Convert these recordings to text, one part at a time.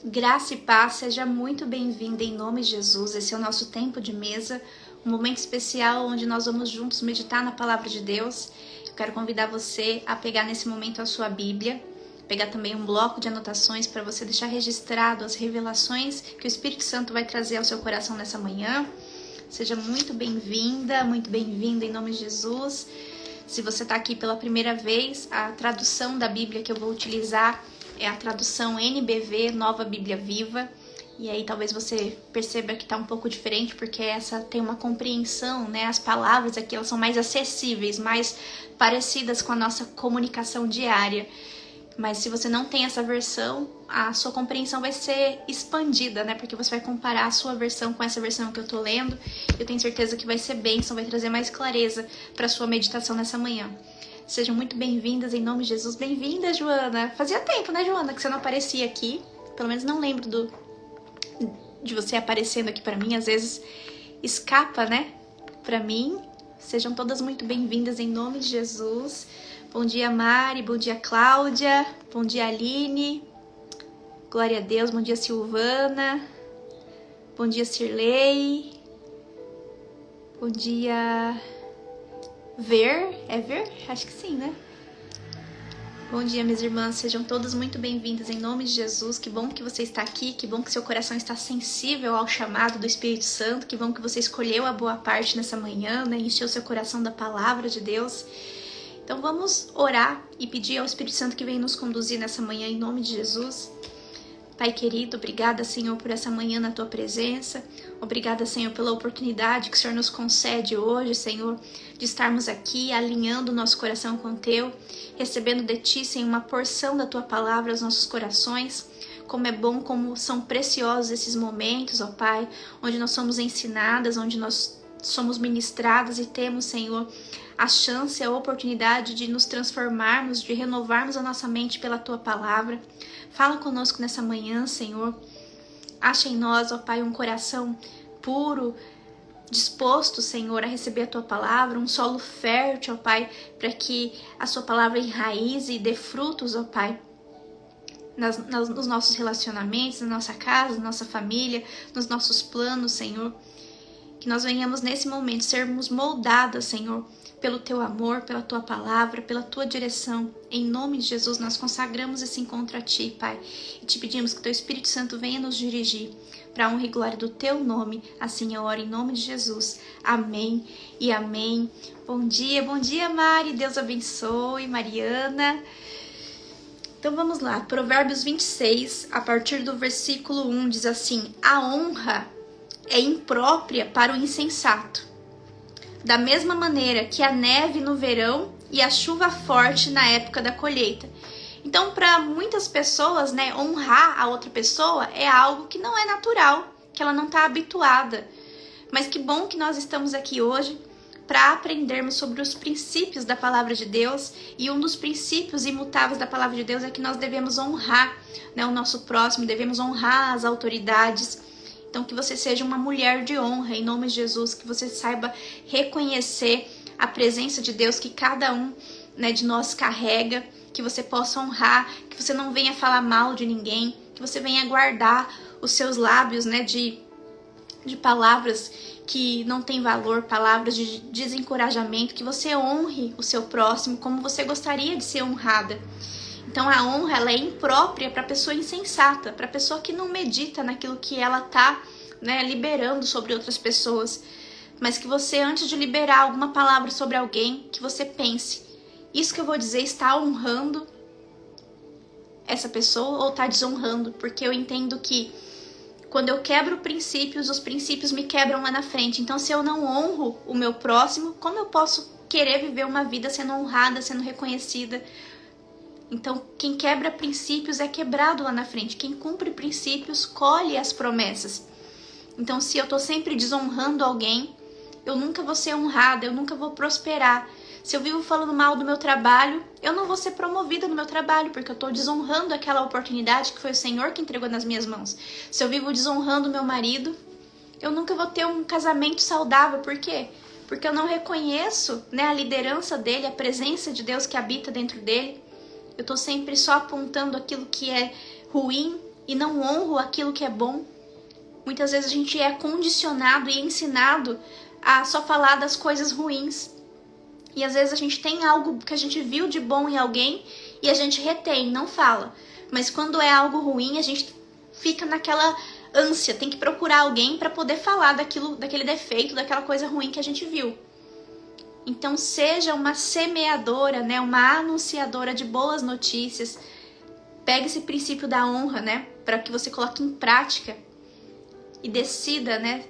Graça e paz, seja muito bem-vinda em nome de Jesus. Esse é o nosso tempo de mesa, um momento especial onde nós vamos juntos meditar na palavra de Deus. Eu quero convidar você a pegar nesse momento a sua Bíblia, pegar também um bloco de anotações para você deixar registrado as revelações que o Espírito Santo vai trazer ao seu coração nessa manhã. Seja muito bem-vinda em nome de Jesus. Se você está aqui pela primeira vez, a tradução da Bíblia que eu vou utilizar é a tradução NBV, Nova Bíblia Viva. E aí talvez você perceba que está um pouco diferente, porque essa tem uma compreensão, né? As palavras aqui elas são mais acessíveis, mais parecidas com a nossa comunicação diária. Mas se você não tem essa versão, a sua compreensão vai ser expandida, né? Porque você vai comparar a sua versão com essa versão que eu tô lendo. Eu tenho certeza que vai ser bênção, vai trazer mais clareza para a sua meditação nessa manhã. Sejam muito bem-vindas em nome de Jesus. Bem-vinda, Joana. Fazia tempo, né, Joana, que você não aparecia aqui. Pelo menos não lembro de você aparecendo aqui para mim. Às vezes escapa, né, para mim. Sejam todas muito bem-vindas em nome de Jesus. Bom dia, Mari. Bom dia, Cláudia. Bom dia, Aline. Glória a Deus. Bom dia, Silvana. Bom dia, Cirlei. Bom dia... É Ver? Acho que sim, né? Bom dia, minhas irmãs. Sejam todas muito bem-vindas em nome de Jesus. Que bom que você está aqui. Que bom que seu coração está sensível ao chamado do Espírito Santo. Que bom que você escolheu a boa parte nessa manhã, né? Encheu seu coração da palavra de Deus. Então vamos orar e pedir ao Espírito Santo que venha nos conduzir nessa manhã em nome de Jesus. Pai querido, obrigada, Senhor, por essa manhã na Tua presença. Obrigada, Senhor, pela oportunidade que o Senhor nos concede hoje, Senhor, de estarmos aqui alinhando o nosso coração com o Teu, recebendo de Ti, Senhor, uma porção da Tua palavra aos nossos corações. Como é bom, como são preciosos esses momentos, ó Pai, onde nós somos ensinadas, onde nós somos ministradas e temos, Senhor, a chance, a oportunidade de nos transformarmos, de renovarmos a nossa mente pela Tua palavra. Fala conosco nessa manhã, Senhor. Acha em nós, ó Pai, um coração puro, disposto, Senhor, a receber a Tua palavra, um solo fértil, ó Pai, para que a Sua palavra enraize e dê frutos, ó Pai, nos nossos relacionamentos, na nossa casa, na nossa família, nos nossos planos, Senhor. Que nós venhamos nesse momento sermos moldadas, Senhor, pelo Teu amor, pela Tua palavra, pela Tua direção. Em nome de Jesus, nós consagramos esse encontro a Ti, Pai. E Te pedimos que o Teu Espírito Santo venha nos dirigir para a honra e glória do Teu nome. Assim eu oro em nome de Jesus. Amém e amém. Bom dia, Mari. Deus abençoe. Mariana. Então vamos lá. Provérbios 26, a partir do versículo 1, diz assim: A honra é imprópria para o insensato, da mesma maneira que a neve no verão e a chuva forte na época da colheita. Então, para muitas pessoas, né, honrar a outra pessoa é algo que não é natural, que ela não está habituada. Mas que bom que nós estamos aqui hoje para aprendermos sobre os princípios da palavra de Deus. E um dos princípios imutáveis da palavra de Deus é que nós devemos honrar, né, o nosso próximo, devemos honrar as autoridades. Então, que você seja uma mulher de honra, em nome de Jesus, que você saiba reconhecer a presença de Deus que cada um, né, de nós carrega, que você possa honrar, que você não venha falar mal de ninguém, que você venha guardar os seus lábios, né, de palavras que não têm valor, palavras de desencorajamento, que você honre o seu próximo como você gostaria de ser honrada. Então a honra ela é imprópria para a pessoa insensata, para a pessoa que não medita naquilo que ela está, né, liberando sobre outras pessoas. Mas que você, antes de liberar alguma palavra sobre alguém, que você pense: isso que eu vou dizer está honrando essa pessoa ou está desonrando? Porque eu entendo que quando eu quebro princípios, os princípios me quebram lá na frente. Então se eu não honro o meu próximo, como eu posso querer viver uma vida sendo honrada, sendo reconhecida? Então, quem quebra princípios é quebrado lá na frente. Quem cumpre princípios, colhe as promessas. Então, se eu tô sempre desonrando alguém, eu nunca vou ser honrada, eu nunca vou prosperar. Se eu vivo falando mal do meu trabalho, eu não vou ser promovida no meu trabalho, porque eu tô desonrando aquela oportunidade que foi o Senhor que entregou nas minhas mãos. Se eu vivo desonrando meu marido, eu nunca vou ter um casamento saudável. Por quê? Porque eu não reconheço, né, a liderança dele, a presença de Deus que habita dentro dele. Eu tô sempre só apontando aquilo que é ruim, e não honro aquilo que é bom. Muitas vezes a gente é condicionado e ensinado a só falar das coisas ruins. E às vezes a gente tem algo que a gente viu de bom em alguém e a gente retém, não fala. Mas quando é algo ruim, a gente fica naquela ânsia, tem que procurar alguém para poder falar daquele defeito, daquela coisa ruim que a gente viu. Então seja uma semeadora, né, uma anunciadora de boas notícias. Pegue esse princípio da honra, né, para que você coloque em prática e decida, né,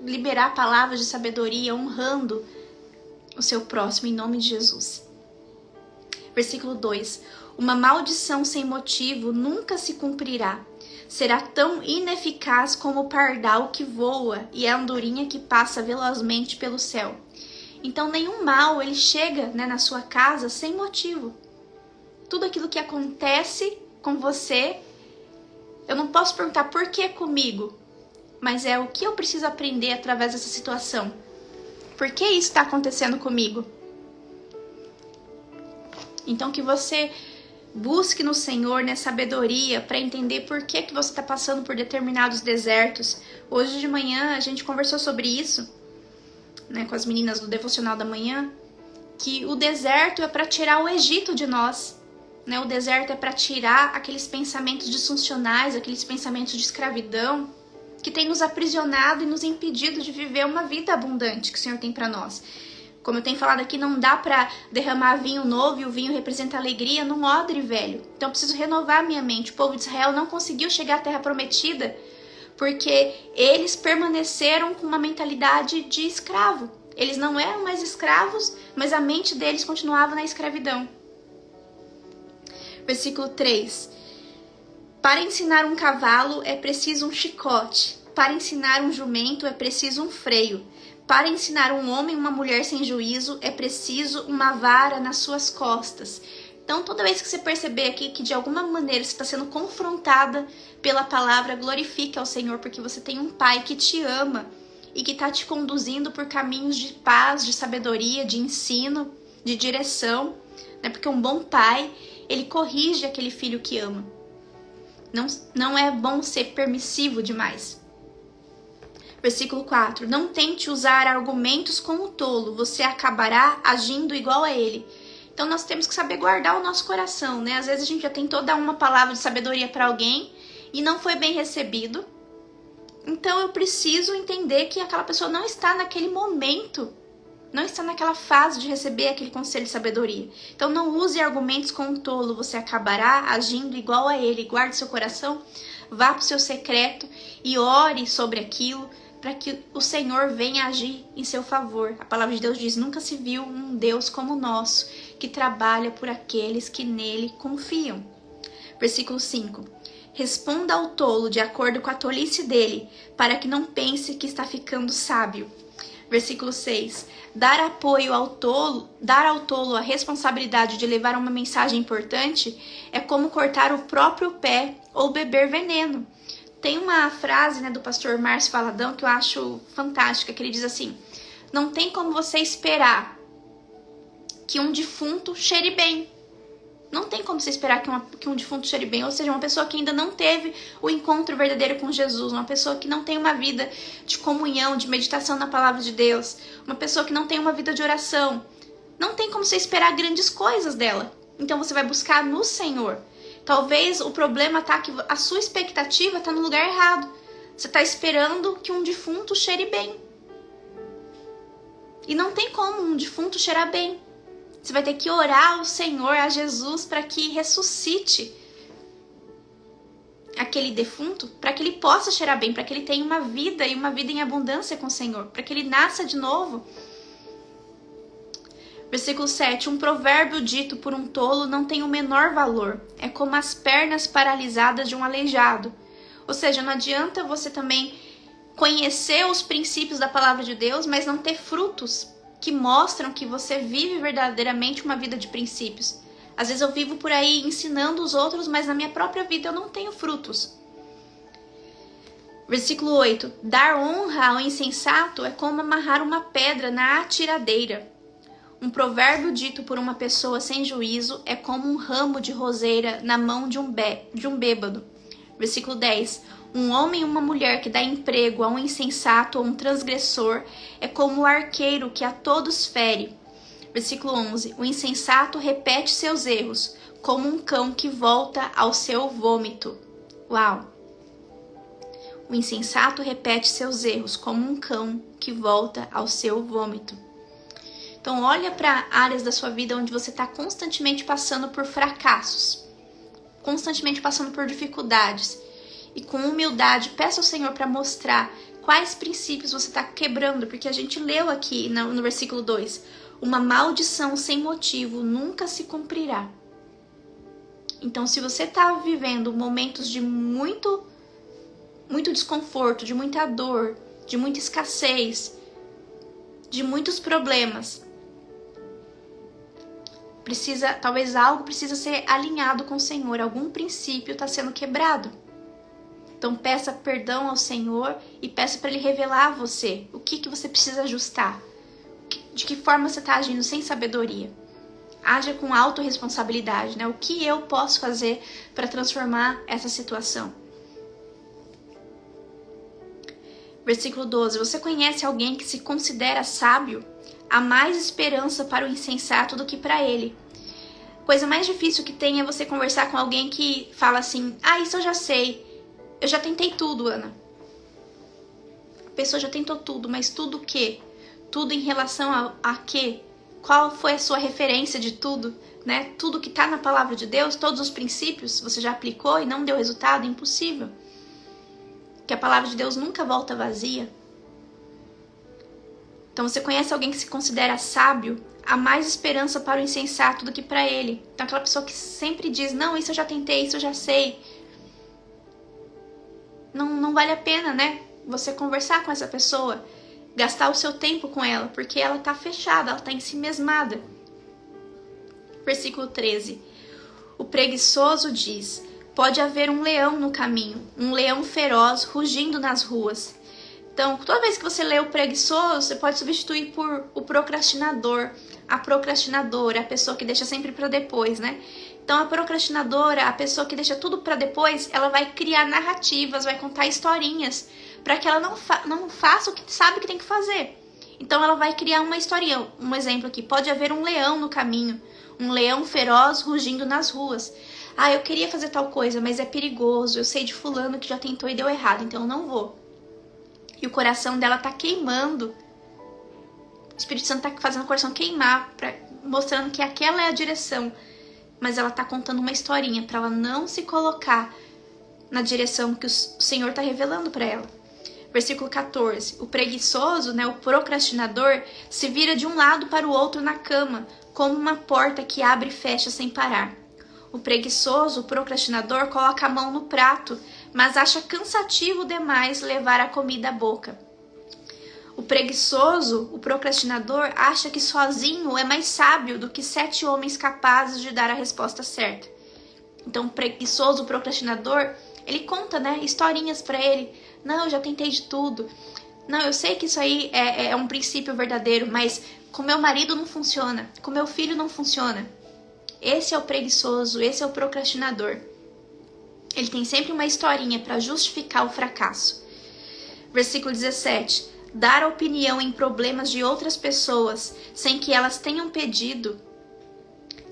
liberar palavras de sabedoria, honrando o seu próximo em nome de Jesus. Versículo 2. Uma maldição sem motivo nunca se cumprirá. Será tão ineficaz como o pardal que voa e a andorinha que passa velozmente pelo céu. Então nenhum mal ele chega, né, na sua casa sem motivo. Tudo aquilo que acontece com você, eu não posso perguntar por que comigo, mas é o que eu preciso aprender através dessa situação. Por que isso está acontecendo comigo? Então que você busque no Senhor, né, sabedoria para entender por que você está passando por determinados desertos. Hoje de manhã a gente conversou sobre isso, né, com as meninas do devocional da manhã, que o deserto é para tirar o Egito de nós, né? O deserto é para tirar aqueles pensamentos disfuncionais, aqueles pensamentos de escravidão que tem nos aprisionado e nos impedido de viver uma vida abundante que o Senhor tem para nós. Como eu tenho falado aqui, não dá para derramar vinho novo e o vinho representa alegria num odre velho. Então eu preciso renovar a minha mente. O povo de Israel não conseguiu chegar à Terra Prometida porque eles permaneceram com uma mentalidade de escravo. Eles não eram mais escravos, mas a mente deles continuava na escravidão. Versículo 3. Para ensinar um cavalo é preciso um chicote. Para ensinar um jumento é preciso um freio. Para ensinar um homem e uma mulher sem juízo é preciso uma vara nas suas costas. Então, toda vez que você perceber aqui que de alguma maneira você está sendo confrontada pela palavra, glorifique ao Senhor, porque você tem um Pai que te ama e que está te conduzindo por caminhos de paz, de sabedoria, de ensino, de direção, né? Porque um bom pai, ele corrige aquele filho que ama. Não é bom ser permissivo demais. Versículo 4. Não tente usar argumentos com o tolo, você acabará agindo igual a ele. Então nós temos que saber guardar o nosso coração, né? Às vezes a gente já tentou dar uma palavra de sabedoria para alguém e não foi bem recebido. Então eu preciso entender que aquela pessoa não está naquele momento, não está naquela fase de receber aquele conselho de sabedoria. Então não use argumentos com o tolo, você acabará agindo igual a ele. Guarde seu coração, vá para o seu secreto e ore sobre aquilo, para que o Senhor venha agir em seu favor. A palavra de Deus diz, nunca se viu um Deus como o nosso, que trabalha por aqueles que nele confiam. Versículo 5. Responda ao tolo de acordo com a tolice dele, para que não pense que está ficando sábio. Versículo 6. Dar ao tolo a responsabilidade de levar uma mensagem importante é como cortar o próprio pé ou beber veneno. Tem uma frase, né, do pastor Márcio Valadão que eu acho fantástica, que ele diz assim: não tem como você esperar que um defunto cheire bem. Não tem como você esperar que um defunto cheire bem, ou seja, uma pessoa que ainda não teve o encontro verdadeiro com Jesus, uma pessoa que não tem uma vida de comunhão, de meditação na palavra de Deus, uma pessoa que não tem uma vida de oração. Não tem como você esperar grandes coisas dela. Então você vai buscar no Senhor. Talvez o problema tá que a sua expectativa está no lugar errado. Você está esperando que um defunto cheire bem. E não tem como um defunto cheirar bem. Você vai ter que orar ao Senhor, a Jesus, para que ressuscite aquele defunto, para que ele possa cheirar bem, para que ele tenha uma vida e uma vida em abundância com o Senhor, para que ele nasça de novo. Versículo 7. Um provérbio dito por um tolo não tem o menor valor. É como as pernas paralisadas de um aleijado. Ou seja, não adianta você também conhecer os princípios da palavra de Deus, mas não ter frutos que mostram que você vive verdadeiramente uma vida de princípios. Às vezes eu vivo por aí ensinando os outros, mas na minha própria vida eu não tenho frutos. Versículo 8. Dar honra ao insensato é como amarrar uma pedra na atiradeira. Um provérbio dito por uma pessoa sem juízo é como um ramo de roseira na mão de um bêbado. Versículo 10. Um homem e uma mulher que dá emprego a um insensato ou um transgressor é como o arqueiro que a todos fere. Versículo 11. O insensato repete seus erros, como um cão que volta ao seu vômito. Uau! O insensato repete seus erros, como um cão que volta ao seu vômito. Então olha para áreas da sua vida onde você está constantemente passando por fracassos, constantemente passando por dificuldades. E com humildade, peça ao Senhor para mostrar quais princípios você está quebrando, porque a gente leu aqui no versículo 2, uma maldição sem motivo nunca se cumprirá. Então, se você está vivendo momentos de muito desconforto, de muita dor, de muita escassez, de muitos problemas, talvez algo precisa ser alinhado com o Senhor, algum princípio está sendo quebrado. Então peça perdão ao Senhor e peça para Ele revelar a você o que você precisa ajustar. De que forma você está agindo sem sabedoria. Haja com autorresponsabilidade, né? O que eu posso fazer para transformar essa situação? Versículo 12. Você conhece alguém que se considera sábio? Há mais esperança para o insensato do que para ele. Coisa mais difícil que tem é você conversar com alguém que fala assim: isso eu já sei. Eu já tentei tudo, Ana. A pessoa já tentou tudo, mas tudo o quê? Tudo em relação a quê? Qual foi a sua referência de tudo? Né? Tudo que está na palavra de Deus, todos os princípios, você já aplicou e não deu resultado? Impossível. Que a palavra de Deus nunca volta vazia. Então você conhece alguém que se considera sábio? Há mais esperança para o insensato do que para ele. Então aquela pessoa que sempre diz: não, isso eu já tentei, isso eu já sei. Não vale a pena, né? Você conversar com essa pessoa, gastar o seu tempo com ela, porque ela está fechada, ela está ensimesmada. Versículo 13. O preguiçoso diz: pode haver um leão no caminho, um leão feroz rugindo nas ruas. Então, toda vez que você lê o preguiçoso, você pode substituir por o procrastinador, a procrastinadora, a pessoa que deixa sempre para depois, né? Então, a procrastinadora, a pessoa que deixa tudo para depois, ela vai criar narrativas, vai contar historinhas, para que ela não faça o que sabe que tem que fazer. Então, ela vai criar uma historinha. Um exemplo aqui: pode haver um leão no caminho, um leão feroz rugindo nas ruas. Eu queria fazer tal coisa, mas é perigoso, eu sei de fulano que já tentou e deu errado, então eu não vou. E o coração dela tá queimando. O Espírito Santo tá fazendo o coração queimar, mostrando que aquela é a direção. Mas ela tá contando uma historinha para ela não se colocar na direção que o Senhor tá revelando para ela. Versículo 14. O preguiçoso, né, o procrastinador, se vira de um lado para o outro na cama, como uma porta que abre e fecha sem parar. O preguiçoso, o procrastinador, coloca a mão no prato, mas acha cansativo demais levar a comida à boca. O preguiçoso, o procrastinador, acha que sozinho é mais sábio do que 7 homens capazes de dar a resposta certa. Então, o preguiçoso, o procrastinador, ele conta, né, historinhas para ele. Não, eu já tentei de tudo. Não, eu sei que isso aí é um princípio verdadeiro, mas com meu marido não funciona, com meu filho não funciona. Esse é o preguiçoso, esse é o procrastinador. Ele tem sempre uma historinha para justificar o fracasso. Versículo 17. Dar opinião em problemas de outras pessoas sem que elas tenham pedido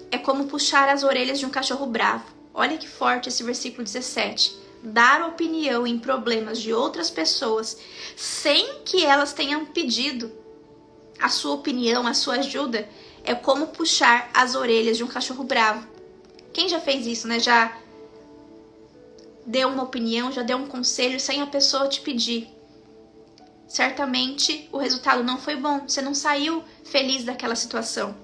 é como puxar as orelhas de um cachorro bravo. Olha que forte esse versículo 17. Dar opinião em problemas de outras pessoas sem que elas tenham pedido a sua opinião, a sua ajuda, é como puxar as orelhas de um cachorro bravo. Quem já fez isso, né? Já deu uma opinião, já deu um conselho sem a pessoa te pedir. Certamente o resultado não foi bom, você não saiu feliz daquela situação.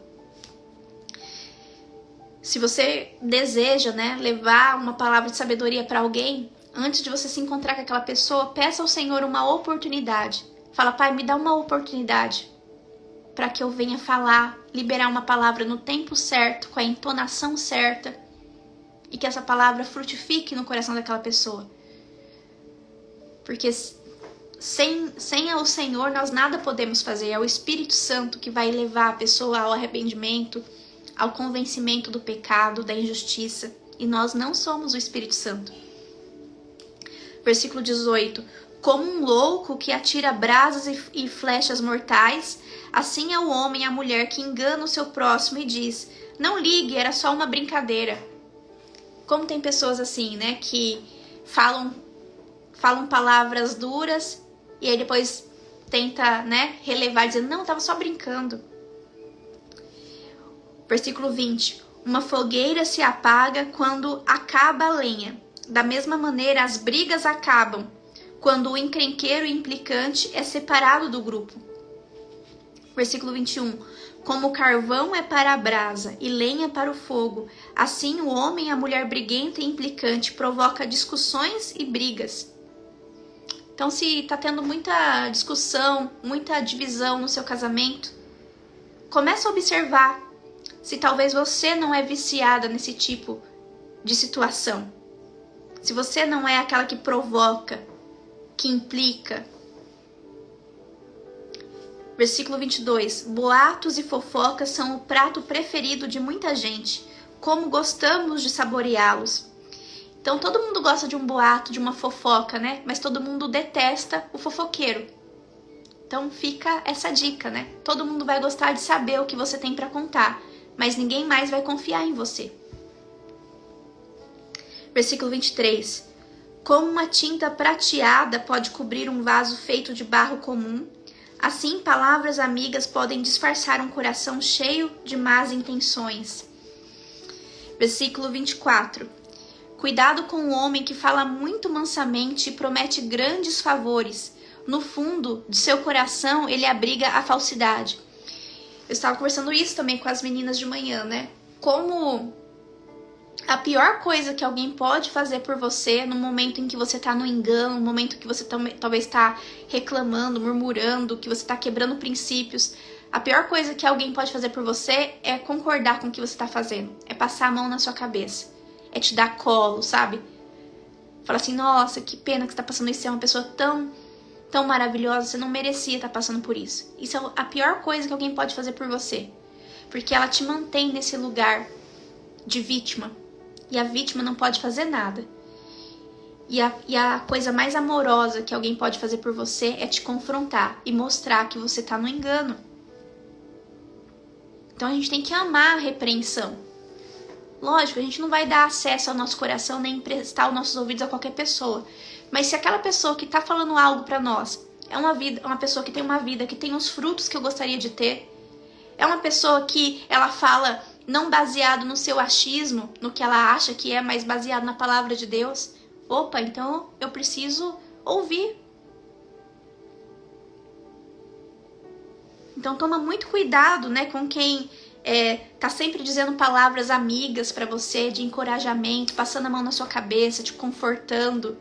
Se você deseja, né, levar uma palavra de sabedoria para alguém, antes de você se encontrar com aquela pessoa, peça ao Senhor uma oportunidade. Fala: Pai, me dá uma oportunidade para que eu venha falar, liberar uma palavra no tempo certo, com a entonação certa, e que essa palavra frutifique no coração daquela pessoa. Porque sem o Senhor nós nada podemos fazer. É o Espírito Santo que vai levar a pessoa ao arrependimento, ao convencimento do pecado, da injustiça. E nós não somos o Espírito Santo. Versículo 18. Como um louco que atira brasas e flechas mortais, assim é o homem e a mulher que engana o seu próximo e diz: não ligue, era só uma brincadeira. Como tem pessoas assim, né, que falam palavras duras e aí depois tenta, né, relevar dizendo: não, tava só brincando. Versículo 20. Uma fogueira se apaga quando acaba a lenha. Da mesma maneira, as brigas acabam quando o encrenqueiro e implicante é separado do grupo. Versículo 21. Como carvão é para a brasa e lenha para o fogo, assim o homem e a mulher briguenta e implicante provoca discussões e brigas. Então, se está tendo muita discussão, muita divisão no seu casamento, começa a observar se talvez você não é viciada nesse tipo de situação. Se você não é aquela que provoca, que implica. Versículo 22. Boatos e fofocas são o prato preferido de muita gente. Como gostamos de saboreá-los. Então todo mundo gosta de um boato, de uma fofoca, né? Mas todo mundo detesta o fofoqueiro. Então fica essa dica, né? Todo mundo vai gostar de saber o que você tem para contar, mas ninguém mais vai confiar em você. Versículo 23. Como uma tinta prateada pode cobrir um vaso feito de barro comum, assim palavras amigas podem disfarçar um coração cheio de más intenções. Versículo 24. Cuidado com o homem que fala muito mansamente e promete grandes favores. No fundo de seu coração ele abriga a falsidade. Eu estava conversando isso também com as meninas de manhã, né? Como a pior coisa que alguém pode fazer por você no momento em que você está no engano, no momento que você talvez está reclamando, murmurando, que você está quebrando princípios, a pior coisa que alguém pode fazer por você é concordar com o que você está fazendo, é passar a mão na sua cabeça, é te dar colo, sabe? Fala assim: nossa, que pena que você está passando isso, você é uma pessoa tão maravilhosa, você não merecia estar passando por isso. Isso é a pior coisa que alguém pode fazer por você, porque ela te mantém nesse lugar de vítima. E a vítima não pode fazer nada. E a coisa mais amorosa que alguém pode fazer por você é te confrontar e mostrar que você está no engano. Então a gente tem que amar a repreensão. Lógico, a gente não vai dar acesso ao nosso coração nem emprestar os nossos ouvidos a qualquer pessoa. Mas se aquela pessoa que está falando algo para nós é uma pessoa que tem uma vida, que tem os frutos que eu gostaria de ter, é uma pessoa que ela fala não baseado no seu achismo, no que ela acha que é, mas baseado na palavra de Deus. Opa, então eu preciso ouvir. Então toma muito cuidado, né, com quem tá sempre dizendo palavras amigas para você, de encorajamento, passando a mão na sua cabeça, te confortando.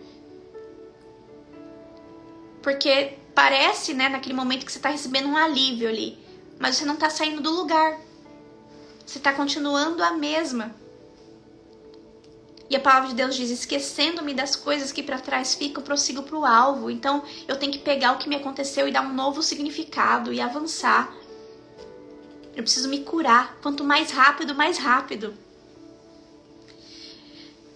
Porque parece, né, naquele momento que você tá recebendo um alívio ali, mas você não tá saindo do lugar. Você está continuando a mesma. E a palavra de Deus diz: esquecendo-me das coisas que para trás ficam, prossigo para o alvo. Então eu tenho que pegar o que me aconteceu e dar um novo significado e avançar. Eu preciso me curar. Quanto mais rápido, mais rápido.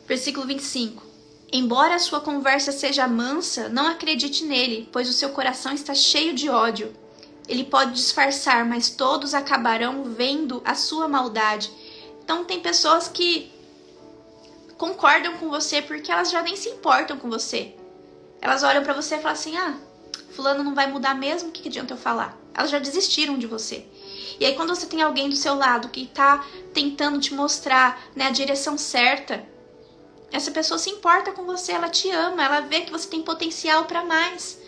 Versículo 25. Embora a sua conversa seja mansa, não acredite nele, pois o seu coração está cheio de ódio. Ele pode disfarçar, mas todos acabarão vendo a sua maldade. Então tem pessoas que concordam com você porque elas já nem se importam com você. Elas olham pra você e falam assim: ah, fulano não vai mudar mesmo, o que adianta eu falar? Elas já desistiram de você. E aí quando você tem alguém do seu lado que tá tentando te mostrar, né, a direção certa, essa pessoa se importa com você, ela te ama, ela vê que você tem potencial pra mais.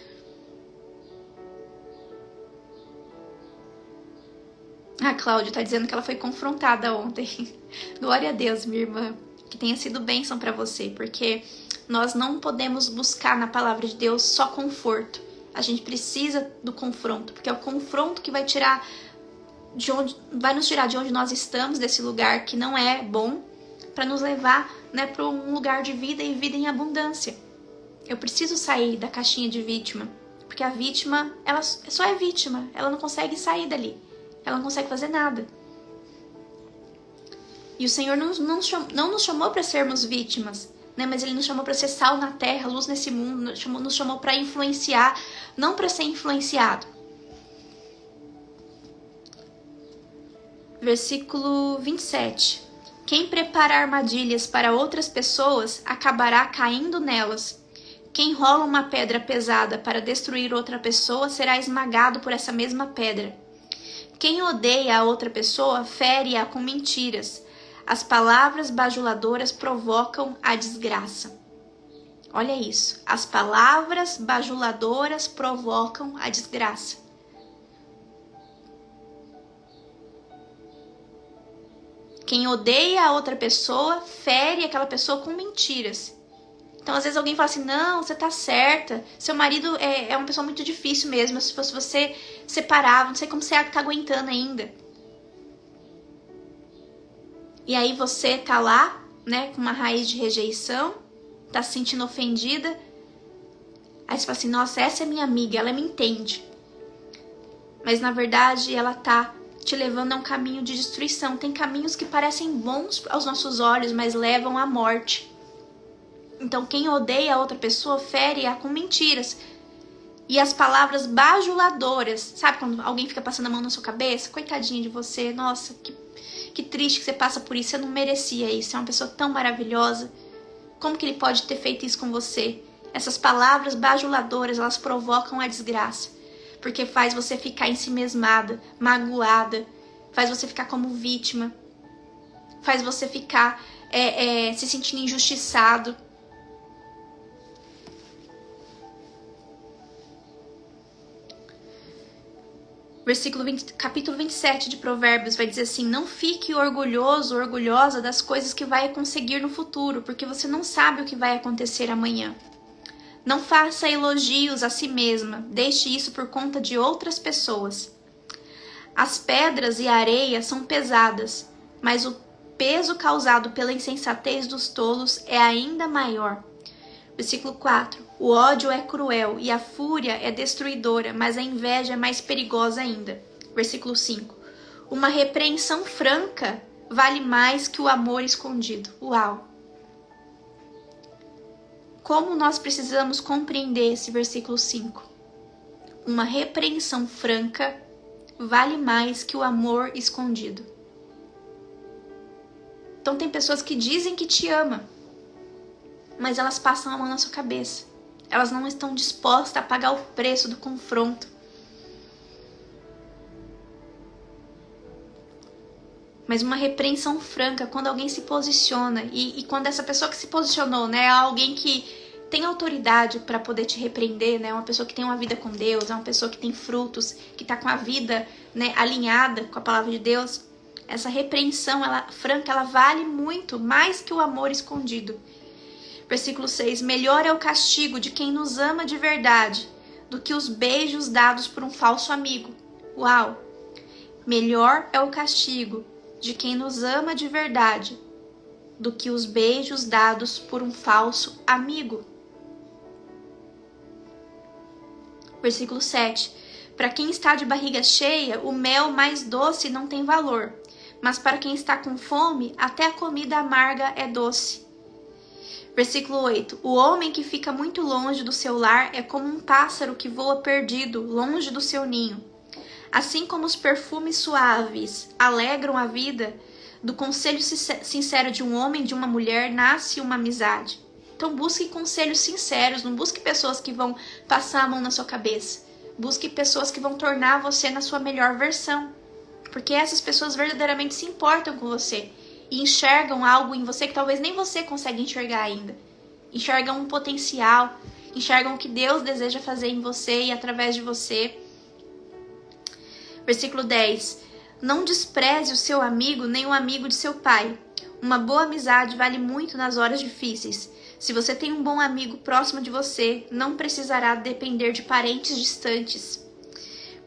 A Cláudia tá dizendo que ela foi confrontada ontem. Glória a Deus, minha irmã. Que tenha sido bênção pra você, porque nós não podemos buscar na palavra de Deus só conforto. A gente precisa do confronto, porque é o confronto que vai nos tirar de onde nós estamos, desse lugar que não é bom, para nos levar, né, para um lugar de vida e vida em abundância. Eu preciso sair da caixinha de vítima, porque a vítima, ela só é vítima, ela não consegue sair dali. Ela não consegue fazer nada. E o Senhor não nos chamou para sermos vítimas. né? Mas ele nos chamou para ser sal na terra, luz nesse mundo, nos chamou para influenciar, não para ser influenciado. Versículo 27. Quem prepara armadilhas para outras pessoas acabará caindo nelas. Quem rola uma pedra pesada para destruir outra pessoa será esmagado por essa mesma pedra. Quem odeia a outra pessoa fere-a com mentiras. As palavras bajuladoras provocam a desgraça. Olha isso. As palavras bajuladoras provocam a desgraça. Quem odeia a outra pessoa fere aquela pessoa com mentiras. Então, às vezes alguém fala assim, não, você tá certa, seu marido é uma pessoa muito difícil mesmo, se fosse você separava, não sei como você tá aguentando ainda. E aí você tá lá, né, com uma raiz de rejeição, tá se sentindo ofendida. Aí você fala assim, nossa, essa é minha amiga, ela me entende. Mas na verdade ela tá te levando a um caminho de destruição. Tem caminhos que parecem bons aos nossos olhos, mas levam à morte. Então quem odeia a outra pessoa fere-a com mentiras. E as palavras bajuladoras, sabe quando alguém fica passando a mão na sua cabeça? Coitadinha de você, nossa, que triste que você passa por isso, você não merecia isso, você é uma pessoa tão maravilhosa. Como que ele pode ter feito isso com você? Essas palavras bajuladoras, elas provocam a desgraça. Porque faz você ficar ensimesmada, magoada, faz você ficar como vítima, faz você ficar se sentindo injustiçado. Capítulo 27 de Provérbios vai dizer assim, não fique orgulhoso, orgulhosa das coisas que vai conseguir no futuro, porque você não sabe o que vai acontecer amanhã. Não faça elogios a si mesma, deixe isso por conta de outras pessoas. As pedras e a areia são pesadas, mas o peso causado pela insensatez dos tolos é ainda maior. Versículo 4. O ódio é cruel e a fúria é destruidora, mas a inveja é mais perigosa ainda. Versículo 5. Uma repreensão franca vale mais que o amor escondido. Uau! Como nós precisamos compreender esse versículo 5? Uma repreensão franca vale mais que o amor escondido. Então tem pessoas que dizem que te amam, mas elas passam a mão na sua cabeça. Elas não estão dispostas a pagar o preço do confronto. Mas uma repreensão franca, quando alguém se posiciona, e quando essa pessoa que se posicionou, né, é alguém que tem autoridade para poder te repreender, né, uma pessoa que tem uma vida com Deus, é uma pessoa que tem frutos, que está com a vida, né, alinhada com a palavra de Deus, essa repreensão franca, ela vale muito mais que o amor escondido. Versículo 6. Melhor é o castigo de quem nos ama de verdade do que os beijos dados por um falso amigo. Uau! Melhor é o castigo de quem nos ama de verdade do que os beijos dados por um falso amigo. Versículo 7. Para quem está de barriga cheia, o mel mais doce não tem valor, mas para quem está com fome, até a comida amarga é doce. Versículo 8. O homem que fica muito longe do seu lar é como um pássaro que voa perdido, longe do seu ninho. Assim como os perfumes suaves alegram a vida, do conselho sincero de um homem e de uma mulher nasce uma amizade. Então busque conselhos sinceros, não busque pessoas que vão passar a mão na sua cabeça. Busque pessoas que vão tornar você na sua melhor versão. Porque essas pessoas verdadeiramente se importam com você. E enxergam algo em você que talvez nem você consegue enxergar ainda. Enxergam um potencial, enxergam o que Deus deseja fazer em você e através de você. Versículo 10. Não despreze o seu amigo nem o amigo de seu pai. Uma boa amizade vale muito nas horas difíceis. Se você tem um bom amigo próximo de você, não precisará depender de parentes distantes.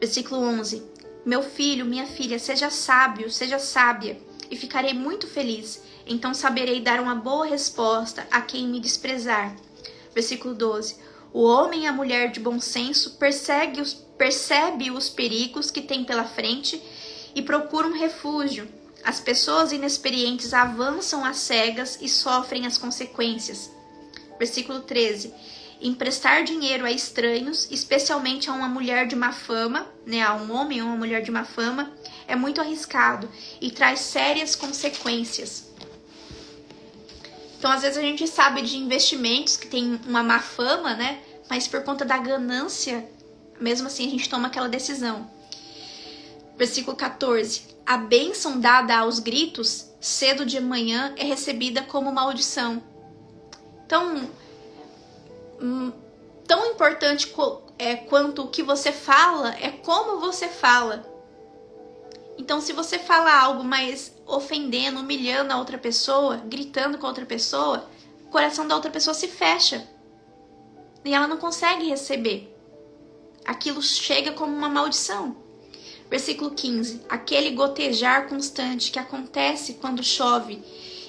Versículo 11. Meu filho, minha filha, seja sábio, seja sábia, e ficarei muito feliz. Então saberei dar uma boa resposta a quem me desprezar. Versículo 12. O homem e a mulher de bom senso percebe os perigos que tem pela frente e procura um refúgio. As pessoas inexperientes avançam às cegas e sofrem as consequências. Versículo 13. Emprestar dinheiro a estranhos, especialmente a uma mulher de má fama, né, a um homem ou uma mulher de má fama, é muito arriscado e traz sérias consequências. Então, às vezes a gente sabe de investimentos que tem uma má fama, né, mas por conta da ganância, mesmo assim a gente toma aquela decisão. Versículo 14. A bênção dada aos gritos, cedo de manhã, é recebida como maldição. Então, tão importante quanto o que você fala é como você fala. Então, se você fala algo mais ofendendo, humilhando a outra pessoa, gritando com a outra pessoa, o coração da outra pessoa se fecha e ela não consegue receber. Aquilo chega como uma maldição. Versículo 15. Aquele gotejar constante que acontece quando chove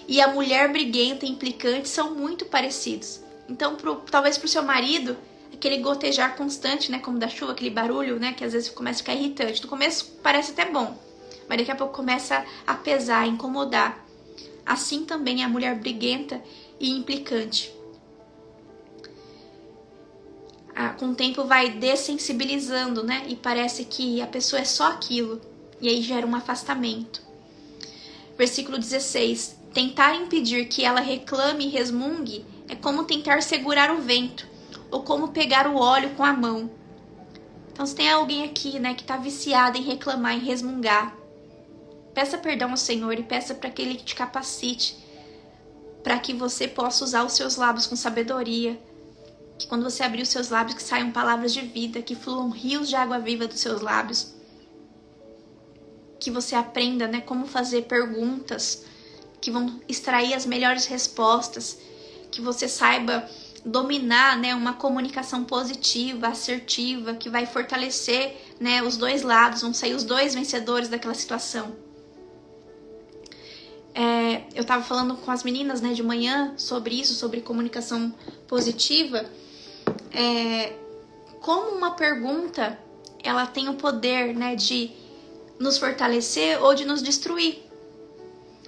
e a mulher briguenta e implicante são muito parecidos. Então, talvez pro seu marido, aquele gotejar constante, né, como da chuva, aquele barulho, né, que às vezes começa a ficar irritante. No começo parece até bom, mas daqui a pouco começa a pesar, a incomodar. Assim também é a mulher briguenta e implicante. Com o tempo vai dessensibilizando, né, e parece que a pessoa é só aquilo, e aí gera um afastamento. Versículo 16. Tentar impedir que ela reclame e resmungue é como tentar segurar o vento, ou como pegar o óleo com a mão. Então, se tem alguém aqui, né, que está viciado em reclamar, em resmungar, peça perdão ao Senhor e peça para que Ele te capacite, para que você possa usar os seus lábios com sabedoria, que quando você abrir os seus lábios, que saiam palavras de vida, que fluam rios de água viva dos seus lábios, que você aprenda, né, como fazer perguntas que vão extrair as melhores respostas, que você saiba dominar, né, uma comunicação positiva, assertiva, que vai fortalecer, né, os dois lados, vão sair os dois vencedores daquela situação. Eu estava falando com as meninas, né, de manhã sobre isso, sobre comunicação positiva, como uma pergunta ela tem o poder, né, de nos fortalecer ou de nos destruir.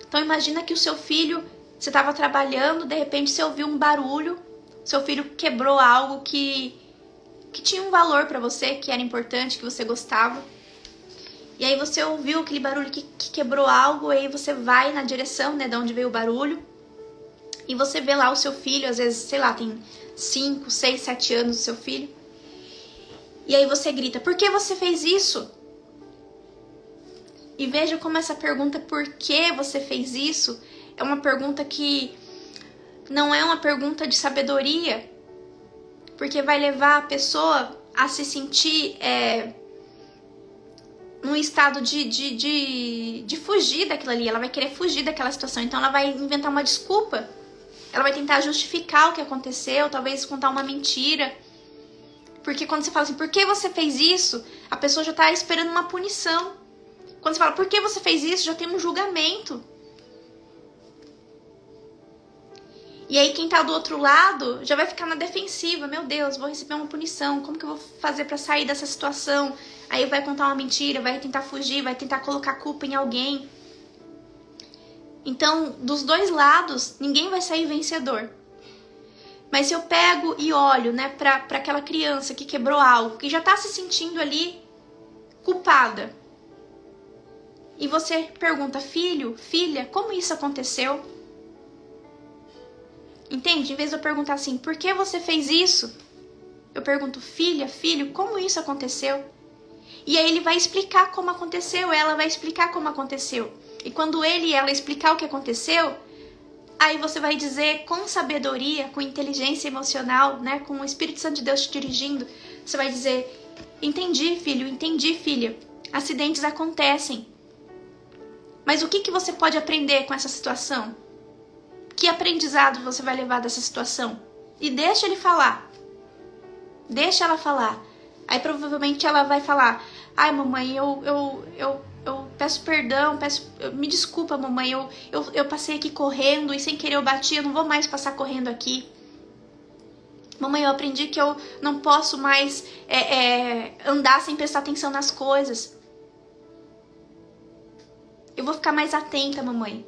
Então imagina que o seu filho, você estava trabalhando, de repente você ouviu um barulho, seu filho quebrou algo que tinha um valor para você, que era importante, que você gostava. E aí você ouviu aquele barulho que quebrou algo, e aí você vai na direção, né, de onde veio o barulho, e você vê lá o seu filho, às vezes, sei lá, tem 5, 6, 7 anos o seu filho. E aí você grita, por que você fez isso? E veja como essa pergunta, por que você fez isso, é uma pergunta que não é uma pergunta de sabedoria, porque vai levar a pessoa a se sentir num estado de fugir daquilo ali. Ela vai querer fugir daquela situação, então ela vai inventar uma desculpa, ela vai tentar justificar o que aconteceu, talvez contar uma mentira. Porque quando você fala assim, por que você fez isso? A pessoa já está esperando uma punição. Quando você fala, por que você fez isso? Já tem um julgamento. E aí quem tá do outro lado já vai ficar na defensiva. Meu Deus, vou receber uma punição. Como que eu vou fazer para sair dessa situação? Aí vai contar uma mentira, vai tentar fugir, vai tentar colocar culpa em alguém. Então, dos dois lados, ninguém vai sair vencedor. Mas se eu pego e olho, né, para aquela criança que quebrou algo, que já tá se sentindo ali culpada, e você pergunta, filho, filha, como isso aconteceu? Entende? Em vez de eu perguntar assim, por que você fez isso? Eu pergunto, filha, filho, como isso aconteceu? E aí ele vai explicar como aconteceu, ela vai explicar como aconteceu. E quando ele e ela explicar o que aconteceu, aí você vai dizer com sabedoria, com inteligência emocional, né, com o Espírito Santo de Deus te dirigindo, você vai dizer, entendi, filho, entendi, filha, acidentes acontecem. Mas o que você pode aprender com essa situação? Que aprendizado você vai levar dessa situação? E deixa ele falar. Deixa ela falar. Aí provavelmente ela vai falar, ai mamãe, eu peço perdão, me desculpa mamãe, eu passei aqui correndo e sem querer eu bati, eu não vou mais passar correndo aqui. Mamãe, eu aprendi que eu não posso mais andar sem prestar atenção nas coisas. Eu vou ficar mais atenta, mamãe.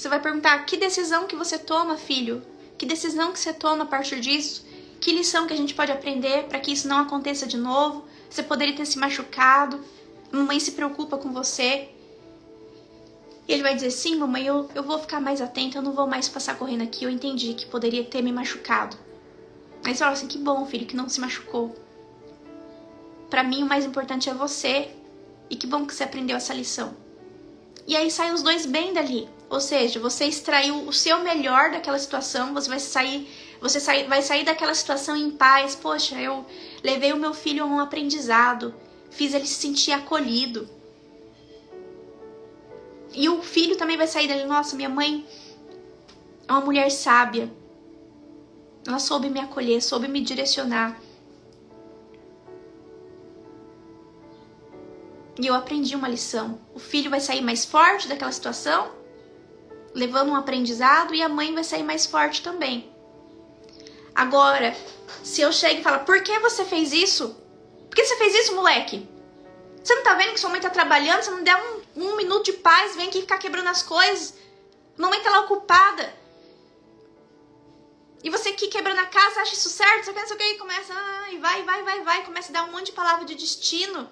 Você vai perguntar, que decisão que você toma, filho? Que decisão que você toma a partir disso? Que lição que a gente pode aprender para que isso não aconteça de novo? Você poderia ter se machucado. A mamãe se preocupa com você. E ele vai dizer, sim, mamãe, eu vou ficar mais atenta, eu não vou mais passar correndo aqui, eu entendi que poderia ter me machucado. Aí você fala assim, que bom, filho, que não se machucou. Pra mim, o mais importante é você. E que bom que você aprendeu essa lição. E aí saem os dois bem dali. Ou seja, você extraiu o seu melhor daquela situação, você vai sair daquela situação em paz. Poxa, eu levei o meu filho a um aprendizado, fiz ele se sentir acolhido. E o filho também vai sair dali, nossa, minha mãe é uma mulher sábia. Ela soube me acolher, soube me direcionar. E eu aprendi uma lição. O filho vai sair mais forte daquela situação, levando um aprendizado, e a mãe vai sair mais forte também. Agora, se eu chego e falo, por que você fez isso? Por que você fez isso, moleque? Você não tá vendo que sua mãe tá trabalhando? Você não der um minuto de paz, vem aqui ficar quebrando as coisas. Mamãe tá lá ocupada. E você aqui quebrando a casa, acha isso certo? Você pensa o quê? Começa, e vai. Começa a dar um monte de palavra de destino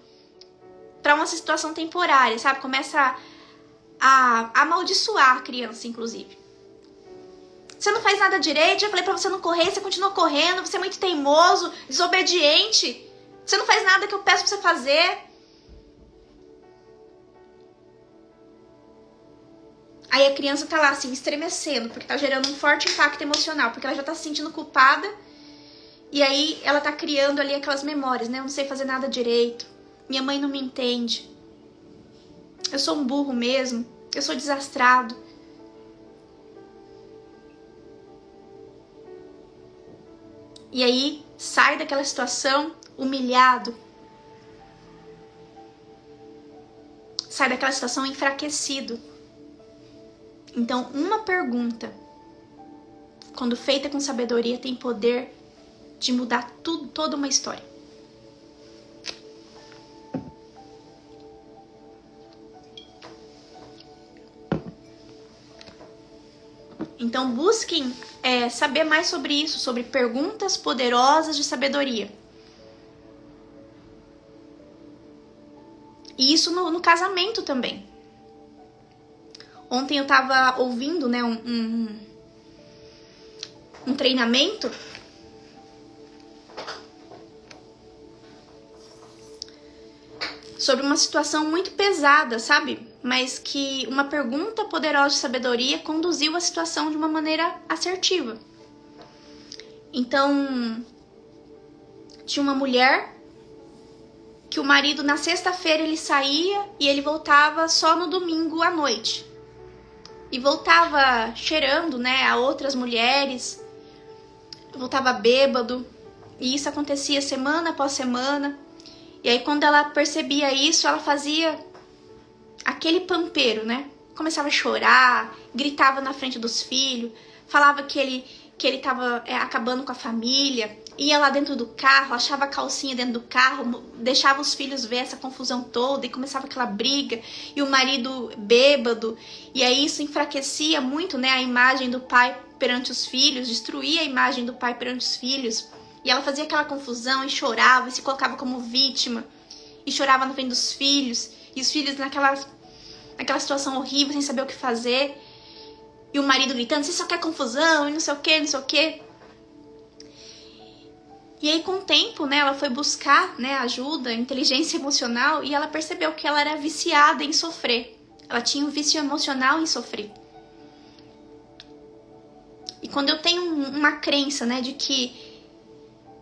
pra uma situação temporária, sabe? Começa a amaldiçoar a criança, inclusive. Você não faz nada direito, já falei pra você não correr, você continua correndo, você é muito teimoso, desobediente. Você não faz nada que eu peço pra você fazer. Aí a criança tá lá, assim, estremecendo, porque tá gerando um forte impacto emocional, porque ela já tá se sentindo culpada, e aí ela tá criando ali aquelas memórias, né? Eu não sei fazer nada direito, minha mãe não me entende, eu sou um burro mesmo, eu sou desastrado. E aí sai daquela situação humilhado, sai daquela situação enfraquecido. Então, uma pergunta, quando feita com sabedoria, tem poder de mudar tudo, toda uma história. Então, busquem saber mais sobre isso, sobre perguntas poderosas de sabedoria. E isso no casamento também. Ontem eu tava ouvindo, né, um treinamento sobre uma situação muito pesada, sabe? Mas que uma pergunta poderosa de sabedoria conduziu a situação de uma maneira assertiva. Então, tinha uma mulher que o marido na sexta-feira ele saía e ele voltava só no domingo à noite. E voltava cheirando, né, a outras mulheres, voltava bêbado, e isso acontecia semana após semana. E aí quando ela percebia isso, ela fazia aquele pampeiro, né? Começava a chorar, gritava na frente dos filhos, falava que ele tava acabando com a família, ia lá dentro do carro, achava a calcinha dentro do carro, deixava os filhos ver essa confusão toda e começava aquela briga, e o marido bêbado, e aí isso enfraquecia muito, né, a imagem do pai perante os filhos, destruía a imagem do pai perante os filhos, e ela fazia aquela confusão e chorava e se colocava como vítima, e chorava na frente dos filhos, e os filhos naquela situação horrível, sem saber o que fazer, e o marido gritando, você só quer confusão, e não sei o que, não sei o que. E aí, com o tempo, né, ela foi buscar, né, ajuda, inteligência emocional, e ela percebeu que ela era viciada em sofrer. Ela tinha um vício emocional em sofrer. E quando eu tenho uma crença, né, de que